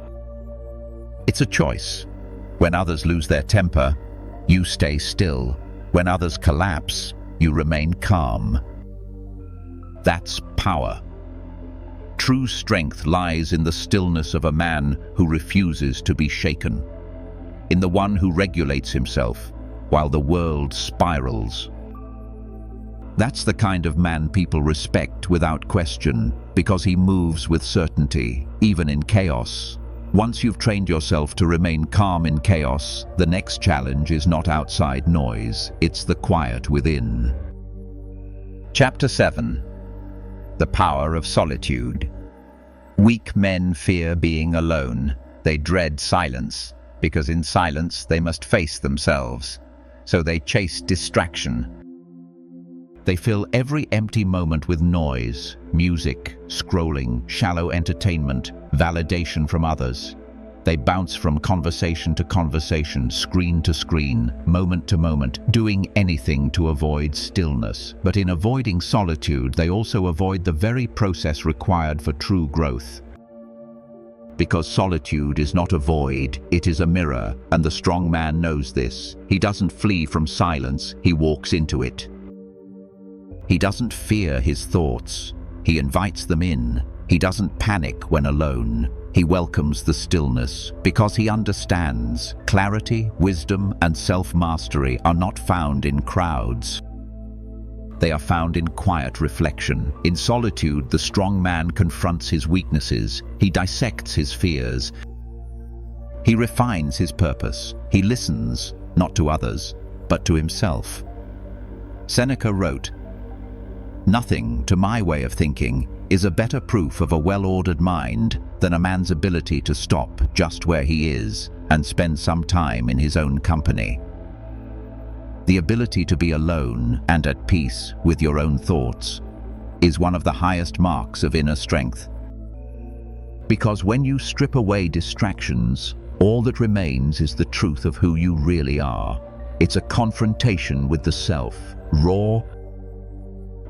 It's a choice. When others lose their temper, you stay still. When others collapse, you remain calm. That's power. True strength lies in the stillness of a man who refuses to be shaken, in the one who regulates himself while the world spirals. That's the kind of man people respect without question, because he moves with certainty, even in chaos. Once you've trained yourself to remain calm in chaos, the next challenge is not outside noise, it's the quiet within. Chapter 7. The Power of Solitude. Weak men fear being alone. They dread silence, because in silence they must face themselves. So they chase distraction. They fill every empty moment with noise, music, scrolling, shallow entertainment, validation from others. They bounce from conversation to conversation, screen to screen, moment to moment, doing anything to avoid stillness. But in avoiding solitude, they also avoid the very process required for true growth. Because solitude is not a void, it is a mirror, and the strong man knows this. He doesn't flee from silence, he walks into it. He doesn't fear his thoughts, he invites them in. He doesn't panic when alone. He welcomes the stillness because he understands clarity, wisdom, and self-mastery are not found in crowds. They are found in quiet reflection. In solitude, the strong man confronts his weaknesses. He dissects his fears. He refines his purpose. He listens, not to others, but to himself. Seneca wrote, "Nothing, to my way of thinking, is a better proof of a well-ordered mind than a man's ability to stop just where he is and spend some time in his own company. The ability to be alone and at peace with your own thoughts is one of the highest marks of inner strength. Because when you strip away distractions, all that remains is the truth of who you really are. It's a confrontation with the self, raw,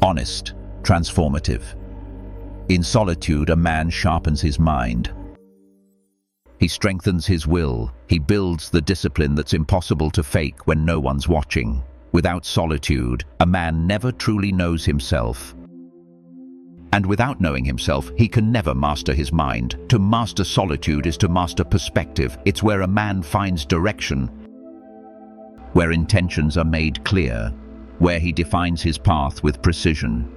honest, transformative. In solitude, a man sharpens his mind. He strengthens his will. He builds the discipline that's impossible to fake when no one's watching. Without solitude, a man never truly knows himself. And without knowing himself, he can never master his mind. To master solitude is to master perspective. It's where a man finds direction, where intentions are made clear, where he defines his path with precision.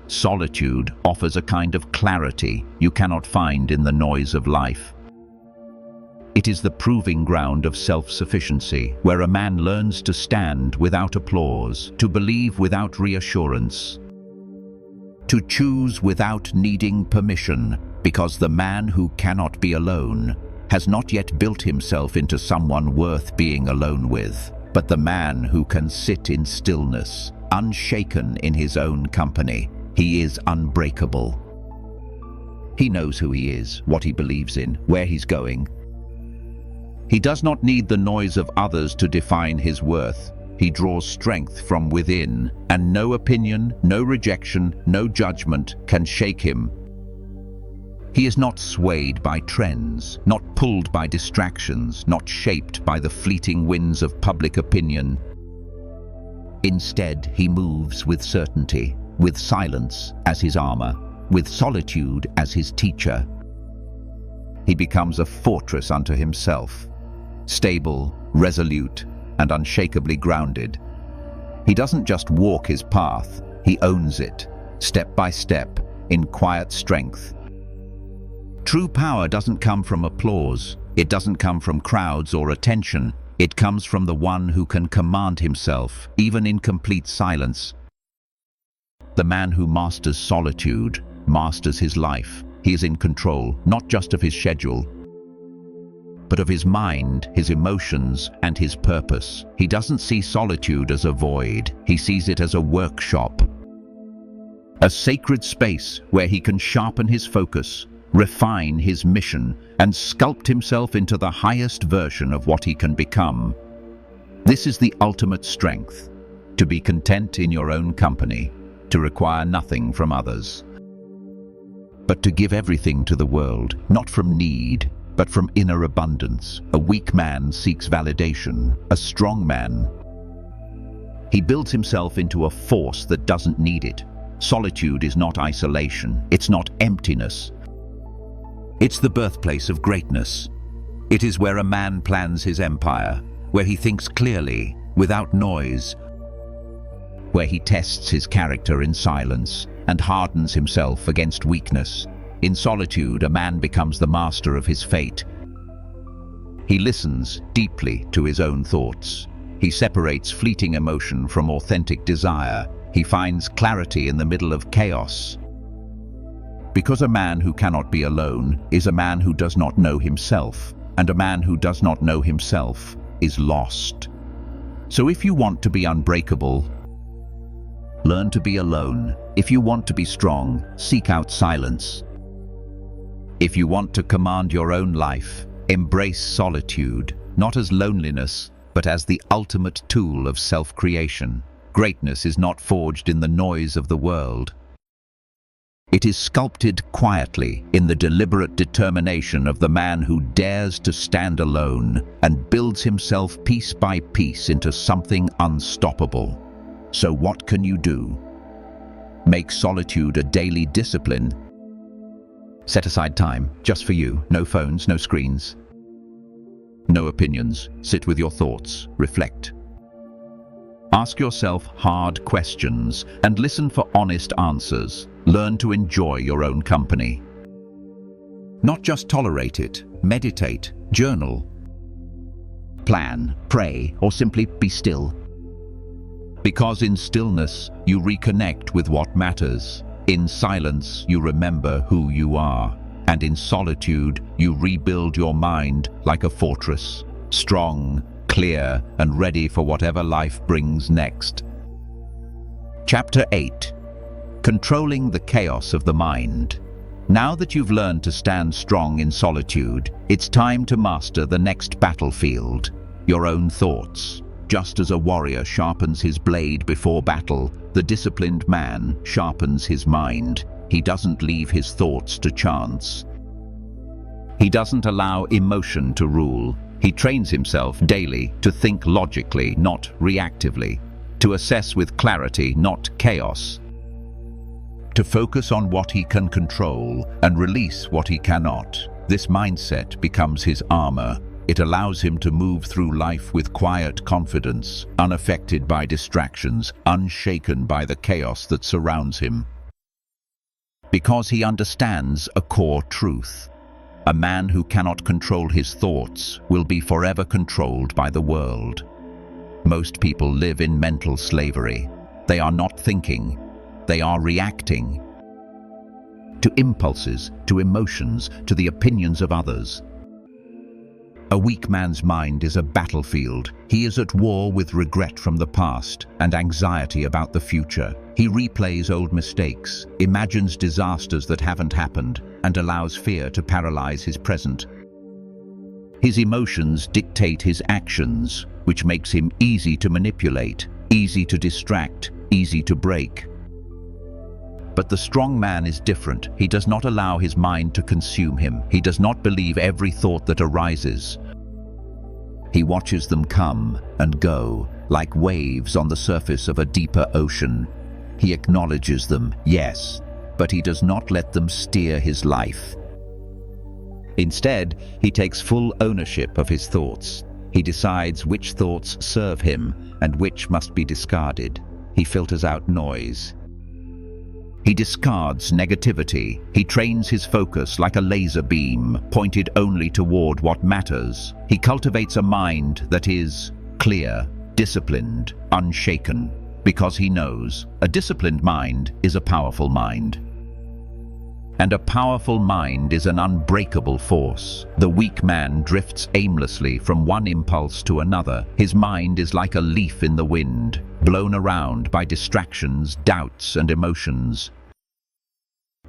Solitude offers a kind of clarity you cannot find in the noise of life. It is the proving ground of self-sufficiency, where a man learns to stand without applause, to believe without reassurance, to choose without needing permission, because the man who cannot be alone has not yet built himself into someone worth being alone with, but the man who can sit in stillness, unshaken in his own company. He is unbreakable. He knows who he is, what he believes in, where he's going. He does not need the noise of others to define his worth. He draws strength from within, and no opinion, no rejection, no judgment can shake him. He is not swayed by trends, not pulled by distractions, not shaped by the fleeting winds of public opinion. Instead, he moves with certainty, with silence as his armor, with solitude as his teacher. He becomes a fortress unto himself, stable, resolute, and unshakably grounded. He doesn't just walk his path, he owns it, step by step, in quiet strength. True power doesn't come from applause, it doesn't come from crowds or attention, it comes from the one who can command himself, even in complete silence. The man who masters solitude masters his life. He is in control, not just of his schedule, but of his mind, his emotions, and his purpose. He doesn't see solitude as a void, he sees it as a workshop. A sacred space where he can sharpen his focus, refine his mission, and sculpt himself into the highest version of what he can become. This is the ultimate strength, to be content in your own company, to require nothing from others, but to give everything to the world, not from need, but from inner abundance. A weak man seeks validation, a strong man, he builds himself into a force that doesn't need it. Solitude is not isolation, it's not emptiness. It's the birthplace of greatness. It is where a man plans his empire, where he thinks clearly, without noise, where he tests his character in silence and hardens himself against weakness. In solitude, a man becomes the master of his fate. He listens deeply to his own thoughts. He separates fleeting emotion from authentic desire. He finds clarity in the middle of chaos. Because a man who cannot be alone is a man who does not know himself, and a man who does not know himself is lost. So if you want to be unbreakable, learn to be alone. If you want to be strong, seek out silence. If you want to command your own life, embrace solitude, not as loneliness, but as the ultimate tool of self-creation. Greatness is not forged in the noise of the world. It is sculpted quietly in the deliberate determination of the man who dares to stand alone and builds himself piece by piece into something unstoppable. So what can you do? Make solitude a daily discipline. Set aside time, just for you. No phones, no screens. No opinions. Sit with your thoughts. Reflect. Ask yourself hard questions and listen for honest answers. Learn to enjoy your own company. Not just tolerate it. Meditate, journal, plan, pray, or simply be still. Because in stillness, you reconnect with what matters. In silence, you remember who you are. And in solitude, you rebuild your mind like a fortress, strong, clear, and ready for whatever life brings next. Chapter 8. Controlling the chaos of the mind. Now that you've learned to stand strong in solitude, it's time to master the next battlefield, your own thoughts. Just as a warrior sharpens his blade before battle, the disciplined man sharpens his mind. He doesn't leave his thoughts to chance. He doesn't allow emotion to rule. He trains himself daily to think logically, not reactively, to assess with clarity, not chaos, to focus on what he can control and release what he cannot. This mindset becomes his armor. It allows him to move through life with quiet confidence, unaffected by distractions, unshaken by the chaos that surrounds him. Because he understands a core truth. A man who cannot control his thoughts will be forever controlled by the world. Most people live in mental slavery. They are not thinking. They are reacting to impulses, to emotions, to the opinions of others. A weak man's mind is a battlefield. He is at war with regret from the past and anxiety about the future. He replays old mistakes, imagines disasters that haven't happened, and allows fear to paralyze his present. His emotions dictate his actions, which makes him easy to manipulate, easy to distract, easy to break. But the strong man is different. He does not allow his mind to consume him. He does not believe every thought that arises. He watches them come and go, like waves on the surface of a deeper ocean. He acknowledges them, yes, but he does not let them steer his life. Instead, he takes full ownership of his thoughts. He decides which thoughts serve him and which must be discarded. He filters out noise. He discards negativity. He trains his focus like a laser beam, pointed only toward what matters. He cultivates a mind that is clear, disciplined, unshaken, because he knows a disciplined mind is a powerful mind. And a powerful mind is an unbreakable force. The weak man drifts aimlessly from one impulse to another. His mind is like a leaf in the wind, blown around by distractions, doubts, and emotions.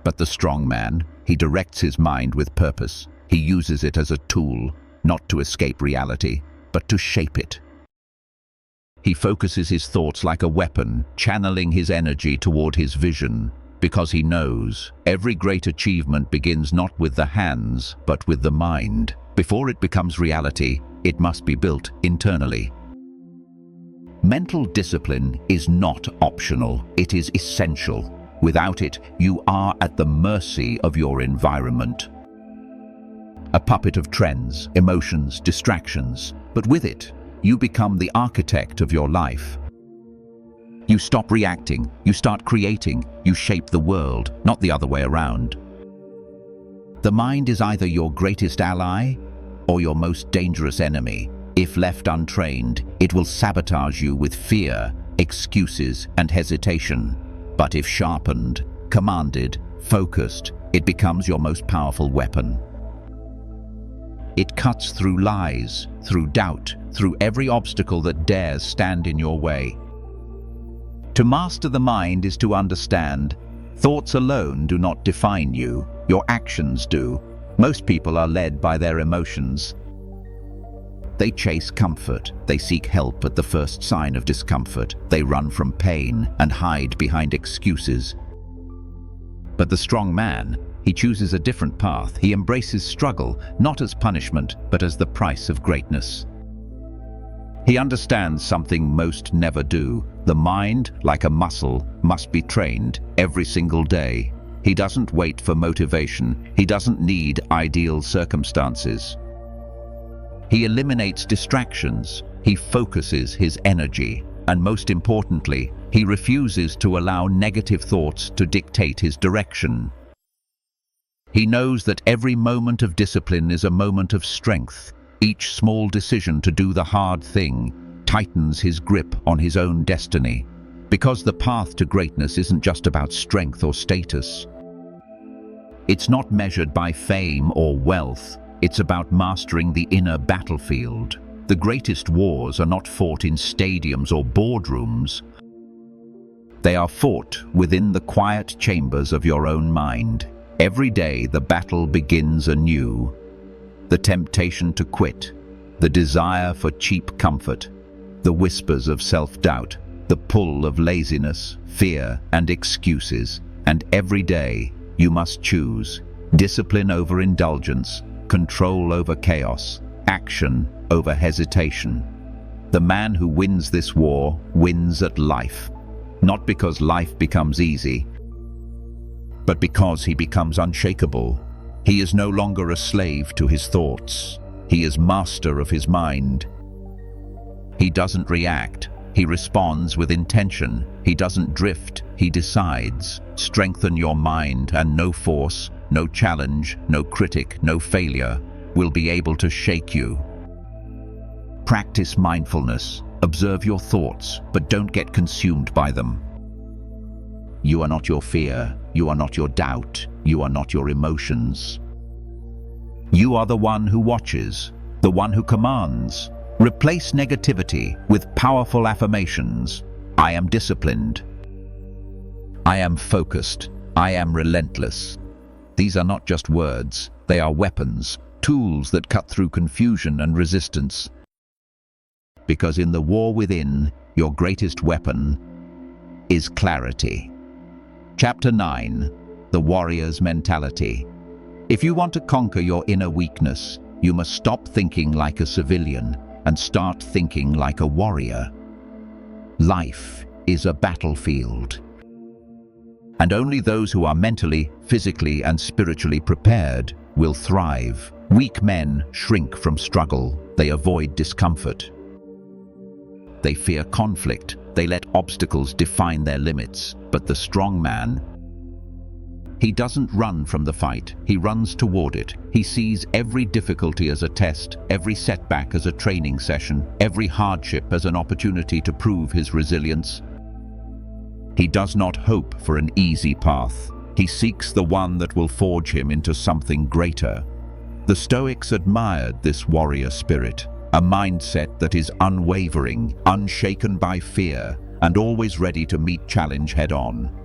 But the strong man, he directs his mind with purpose. He uses it as a tool, not to escape reality, but to shape it. He focuses his thoughts like a weapon, channeling his energy toward his vision, because he knows every great achievement begins not with the hands, but with the mind. Before it becomes reality, it must be built internally. Mental discipline is not optional, it is essential. Without it, you are at the mercy of your environment. A puppet of trends, emotions, distractions, but with it, you become the architect of your life. You stop reacting, you start creating, you shape the world, not the other way around. The mind is either your greatest ally or your most dangerous enemy. If left untrained, it will sabotage you with fear, excuses, and hesitation. But if sharpened, commanded, focused, it becomes your most powerful weapon. It cuts through lies, through doubt, through every obstacle that dares stand in your way. To master the mind is to understand, thoughts alone do not define you, your actions do. Most people are led by their emotions. They chase comfort, they seek help at the first sign of discomfort, they run from pain and hide behind excuses. But the strong man, he chooses a different path. He embraces struggle, not as punishment, but as the price of greatness. He understands something most never do. The mind, like a muscle, must be trained every single day. He doesn't wait for motivation. He doesn't need ideal circumstances. He eliminates distractions. He focuses his energy. And most importantly, he refuses to allow negative thoughts to dictate his direction. He knows that every moment of discipline is a moment of strength. Each small decision to do the hard thing tightens his grip on his own destiny. Because the path to greatness isn't just about strength or status. It's not measured by fame or wealth. It's about mastering the inner battlefield. The greatest wars are not fought in stadiums or boardrooms. They are fought within the quiet chambers of your own mind. Every day the battle begins anew. The temptation to quit, the desire for cheap comfort, the whispers of self-doubt, the pull of laziness, fear, and excuses. And every day you must choose discipline over indulgence, control over chaos, action over hesitation. The man who wins this war wins at life, not because life becomes easy, but because he becomes unshakable. He is no longer a slave to his thoughts. He is master of his mind. He doesn't react. He responds with intention. He doesn't drift. He decides. Strengthen your mind, and no force, no challenge, no critic, no failure will be able to shake you. Practice mindfulness. Observe your thoughts, but don't get consumed by them. You are not your fear. You are not your doubt. You are not your emotions. You are the one who watches, the one who commands. Replace negativity with powerful affirmations. I am disciplined. I am focused. I am relentless. These are not just words. They are weapons, tools that cut through confusion and resistance. Because in the war within, your greatest weapon is clarity. Chapter 9. The Warrior's Mentality. If you want to conquer your inner weakness, you must stop thinking like a civilian and start thinking like a warrior. Life is a battlefield. And only those who are mentally, physically, and spiritually prepared will thrive. Weak men shrink from struggle. They avoid discomfort. They fear conflict. They let obstacles define their limits. But the strong man, he doesn't run from the fight. He runs toward it. He sees every difficulty as a test, every setback as a training session, every hardship as an opportunity to prove his resilience. He does not hope for an easy path. He seeks the one that will forge him into something greater. The Stoics admired this warrior spirit, a mindset that is unwavering, unshaken by fear, and always ready to meet challenge head-on.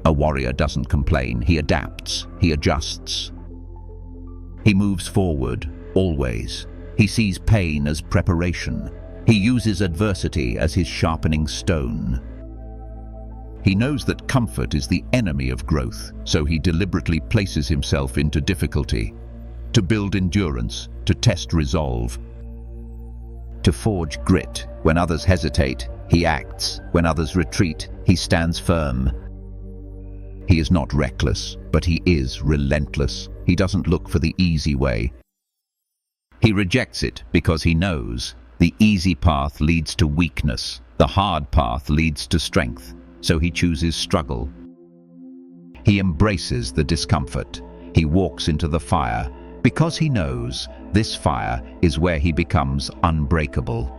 A warrior doesn't complain. He adapts. He adjusts. He moves forward, always. He sees pain as preparation. He uses adversity as his sharpening stone. He knows that comfort is the enemy of growth, so he deliberately places himself into difficulty, to build endurance, to test resolve, to forge grit. When others hesitate, he acts. When others retreat, he stands firm. He is not reckless, but he is relentless. He doesn't look for the easy way. He rejects it because he knows the easy path leads to weakness. The hard path leads to strength. So he chooses struggle. He embraces the discomfort. He walks into the fire because he knows this fire is where he becomes unbreakable.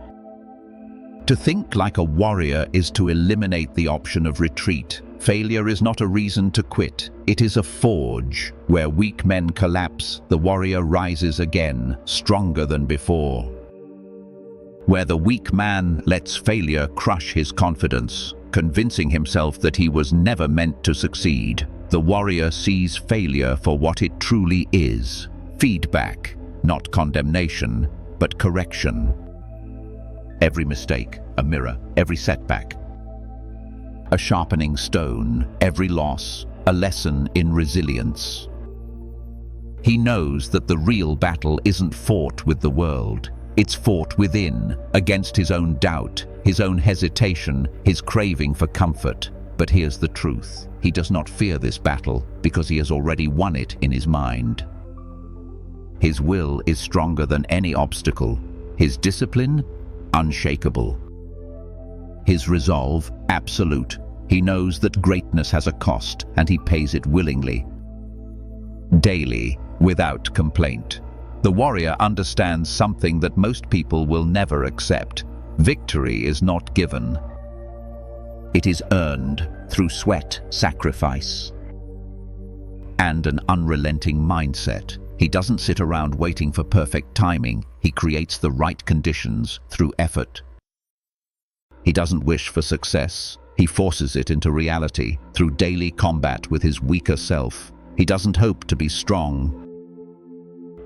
To think like a warrior is to eliminate the option of retreat. Failure is not a reason to quit. It is a forge. Where weak men collapse, the warrior rises again, stronger than before. Where the weak man lets failure crush his confidence, convincing himself that he was never meant to succeed, the warrior sees failure for what it truly is. Feedback, not condemnation, but correction. Every mistake, a mirror. Every setback, a sharpening stone. Every loss, a lesson in resilience. He knows that the real battle isn't fought with the world. It's fought within, against his own doubt, his own hesitation, his craving for comfort. But here's the truth. He does not fear this battle because he has already won it in his mind. His will is stronger than any obstacle. His discipline, unshakable. His resolve, absolute. He knows that greatness has a cost, and he pays it willingly. Daily, without complaint. The warrior understands something that most people will never accept. Victory is not given. It is earned through sweat, sacrifice, and an unrelenting mindset. He doesn't sit around waiting for perfect timing. He creates the right conditions through effort. He doesn't wish for success. He forces it into reality through daily combat with his weaker self. He doesn't hope to be strong.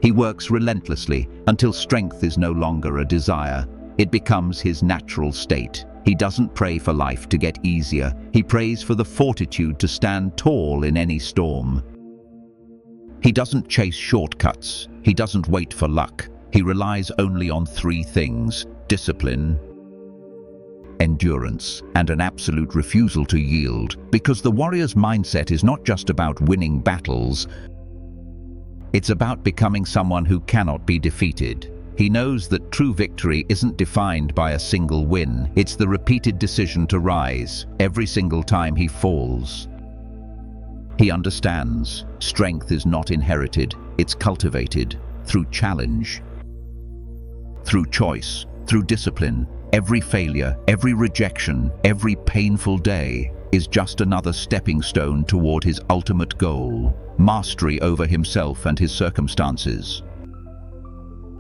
He works relentlessly until strength is no longer a desire. It becomes his natural state. He doesn't pray for life to get easier. He prays for the fortitude to stand tall in any storm. He doesn't chase shortcuts. He doesn't wait for luck. He relies only on three things: discipline, endurance, and an absolute refusal to yield. Because the warrior's mindset is not just about winning battles, it's about becoming someone who cannot be defeated. He knows that true victory isn't defined by a single win. It's the repeated decision to rise every single time he falls. He understands strength is not inherited, it's cultivated through challenge, through choice, through discipline. Every failure, every rejection, every painful day is just another stepping stone toward his ultimate goal: mastery over himself and his circumstances.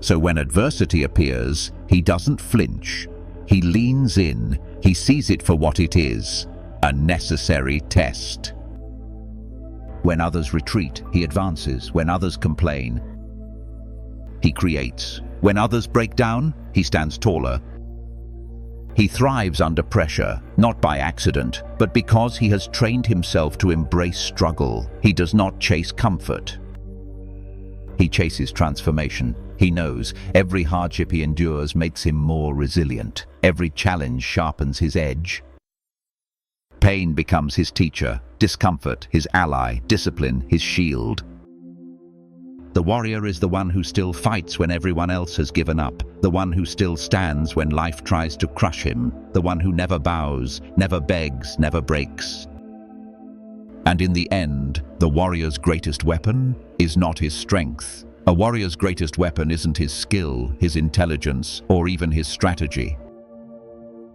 So when adversity appears, he doesn't flinch. He leans in. He sees it for what it is: a necessary test. When others retreat, he advances. When others complain, he creates. When others break down, he stands taller. He thrives under pressure, not by accident, but because he has trained himself to embrace struggle. He does not chase comfort. He chases transformation. He knows every hardship he endures makes him more resilient. Every challenge sharpens his edge. Pain becomes his teacher, discomfort his ally, discipline his shield. The warrior is the one who still fights when everyone else has given up, the one who still stands when life tries to crush him, the one who never bows, never begs, never breaks. And in the end, the warrior's greatest weapon is not his strength. A warrior's greatest weapon isn't his skill, his intelligence, or even his strategy.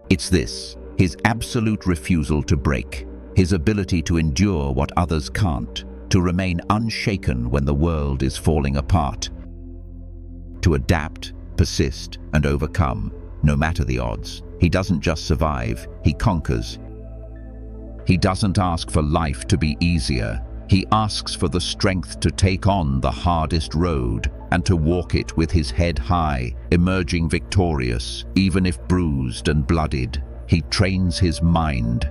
It's this: his absolute refusal to break, his ability to endure what others can't, to remain unshaken when the world is falling apart, to adapt, persist, and overcome, no matter the odds. He doesn't just survive, he conquers. He doesn't ask for life to be easier. He asks for the strength to take on the hardest road and to walk it with his head high, emerging victorious, even if bruised and bloodied. He trains his mind.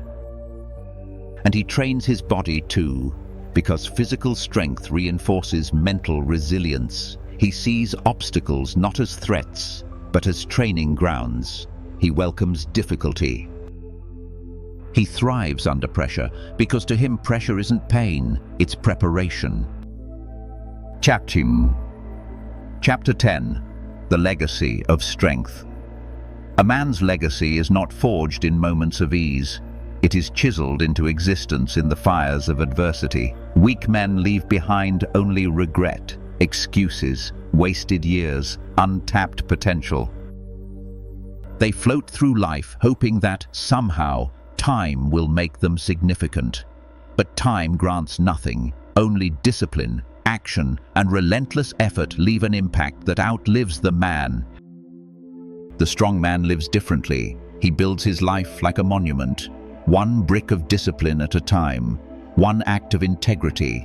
And he trains his body too, because physical strength reinforces mental resilience. He sees obstacles not as threats, but as training grounds. He welcomes difficulty. He thrives under pressure, because to him pressure isn't pain, it's preparation. Chapter 10. The Legacy of Strength. A man's legacy is not forged in moments of ease. It is chiseled into existence in the fires of adversity. Weak men leave behind only regret, excuses, wasted years, untapped potential. They float through life hoping that, somehow, time will make them significant. But time grants nothing. Only discipline, action, and relentless effort leave an impact that outlives the man. The strong man lives differently. He builds his life like a monument, one brick of discipline at a time, one act of integrity,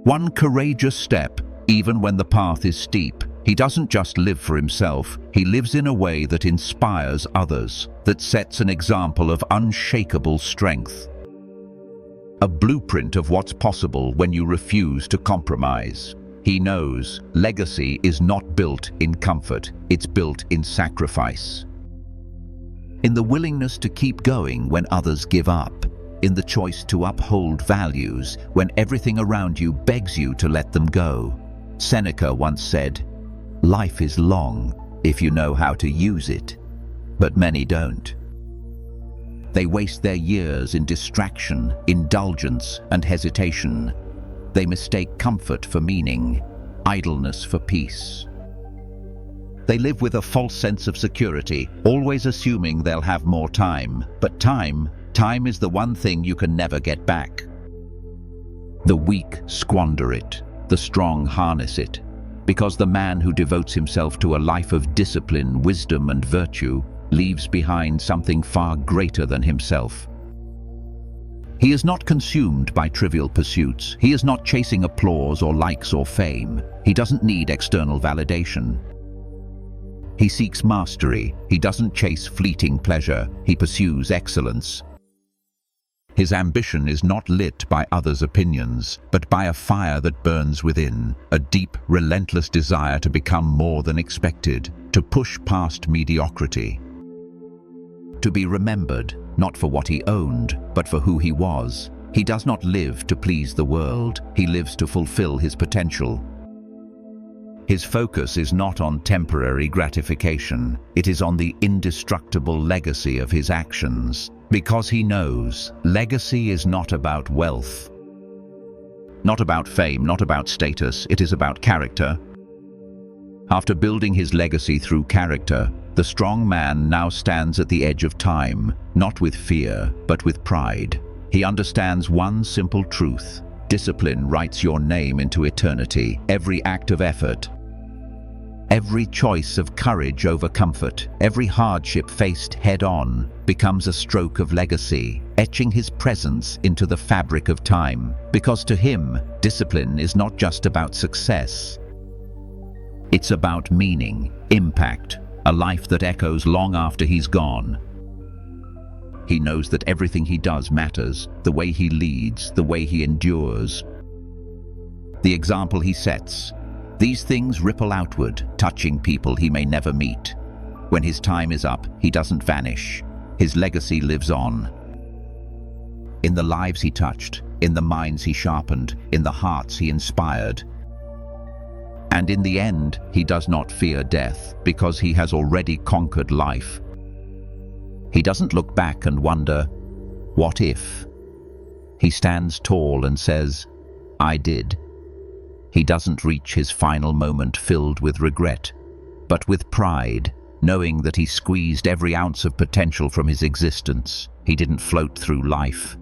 one courageous step, even when the path is steep. He doesn't just live for himself, he lives in a way that inspires others, that sets an example of unshakable strength. A blueprint of what's possible when you refuse to compromise. He knows legacy is not built in comfort, it's built in sacrifice. In the willingness to keep going when others give up, in the choice to uphold values when everything around you begs you to let them go. Seneca once said, "Life is long if you know how to use it," but many don't. They waste their years in distraction, indulgence, and hesitation. They mistake comfort for meaning, idleness for peace. They live with a false sense of security, always assuming they'll have more time. But time is the one thing you can never get back. The weak squander it, the strong harness it, because the man who devotes himself to a life of discipline, wisdom, and virtue leaves behind something far greater than himself. He is not consumed by trivial pursuits. He is not chasing applause or likes or fame. He doesn't need external validation. He seeks mastery. He doesn't chase fleeting pleasure. He pursues excellence. His ambition is not lit by others' opinions, but by a fire that burns within, a deep, relentless desire to become more than expected, to push past mediocrity. To be remembered, not for what he owned, but for who he was. He does not live to please the world. He lives to fulfill his potential. His focus is not on temporary gratification. It is on the indestructible legacy of his actions. Because he knows legacy is not about wealth, not about fame, not about status. It is about character. After building his legacy through character, the strong man now stands at the edge of time, not with fear, but with pride. He understands one simple truth: discipline writes your name into eternity. Every act of effort, every choice of courage over comfort, every hardship faced head-on becomes a stroke of legacy, etching his presence into the fabric of time. Because to him, discipline is not just about success. It's about meaning, impact, a life that echoes long after he's gone. He knows that everything he does matters, the way he leads, the way he endures, the example he sets. These things ripple outward, touching people he may never meet. When his time is up, he doesn't vanish. His legacy lives on. In the lives he touched, in the minds he sharpened, in the hearts he inspired. And in the end, he does not fear death, because he has already conquered life. He doesn't look back and wonder, what if? He stands tall and says, I did. He doesn't reach his final moment filled with regret, but with pride, knowing that he squeezed every ounce of potential from his existence. He didn't float through life.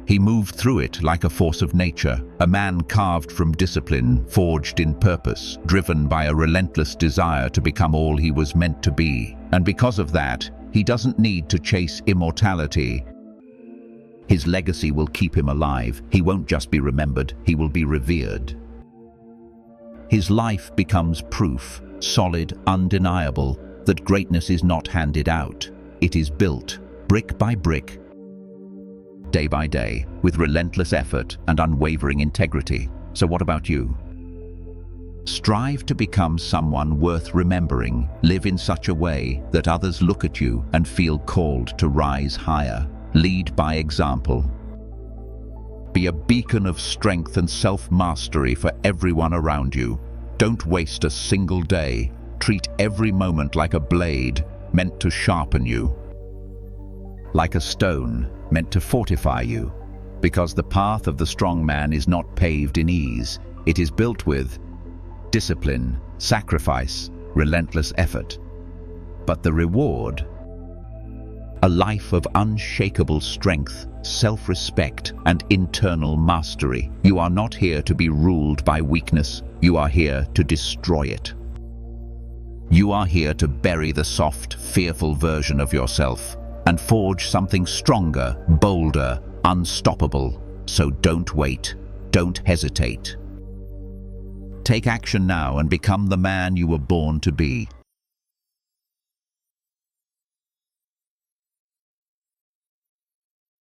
He moved through it like a force of nature, a man carved from discipline, forged in purpose, driven by a relentless desire to become all he was meant to be. And because of that, he doesn't need to chase immortality. His legacy will keep him alive. He won't just be remembered, he will be revered. His life becomes proof, solid, undeniable, that greatness is not handed out. It is built, brick by brick, day by day, with relentless effort and unwavering integrity. So what about you? Strive to become someone worth remembering. Live in such a way that others look at you and feel called to rise higher. Lead by example. Be a beacon of strength and self-mastery for everyone around you. Don't waste a single day. Treat every moment like a blade meant to sharpen you. Like a stone meant to fortify you. Because the path of the strong man is not paved in ease. It is built with discipline, sacrifice, relentless effort. But the reward, a life of unshakable strength, self-respect, and internal mastery. You are not here to be ruled by weakness. You are here to destroy it. You are here to bury the soft, fearful version of yourself and forge something stronger, bolder, unstoppable. So don't wait. Don't hesitate. Take action now and become the man you were born to be.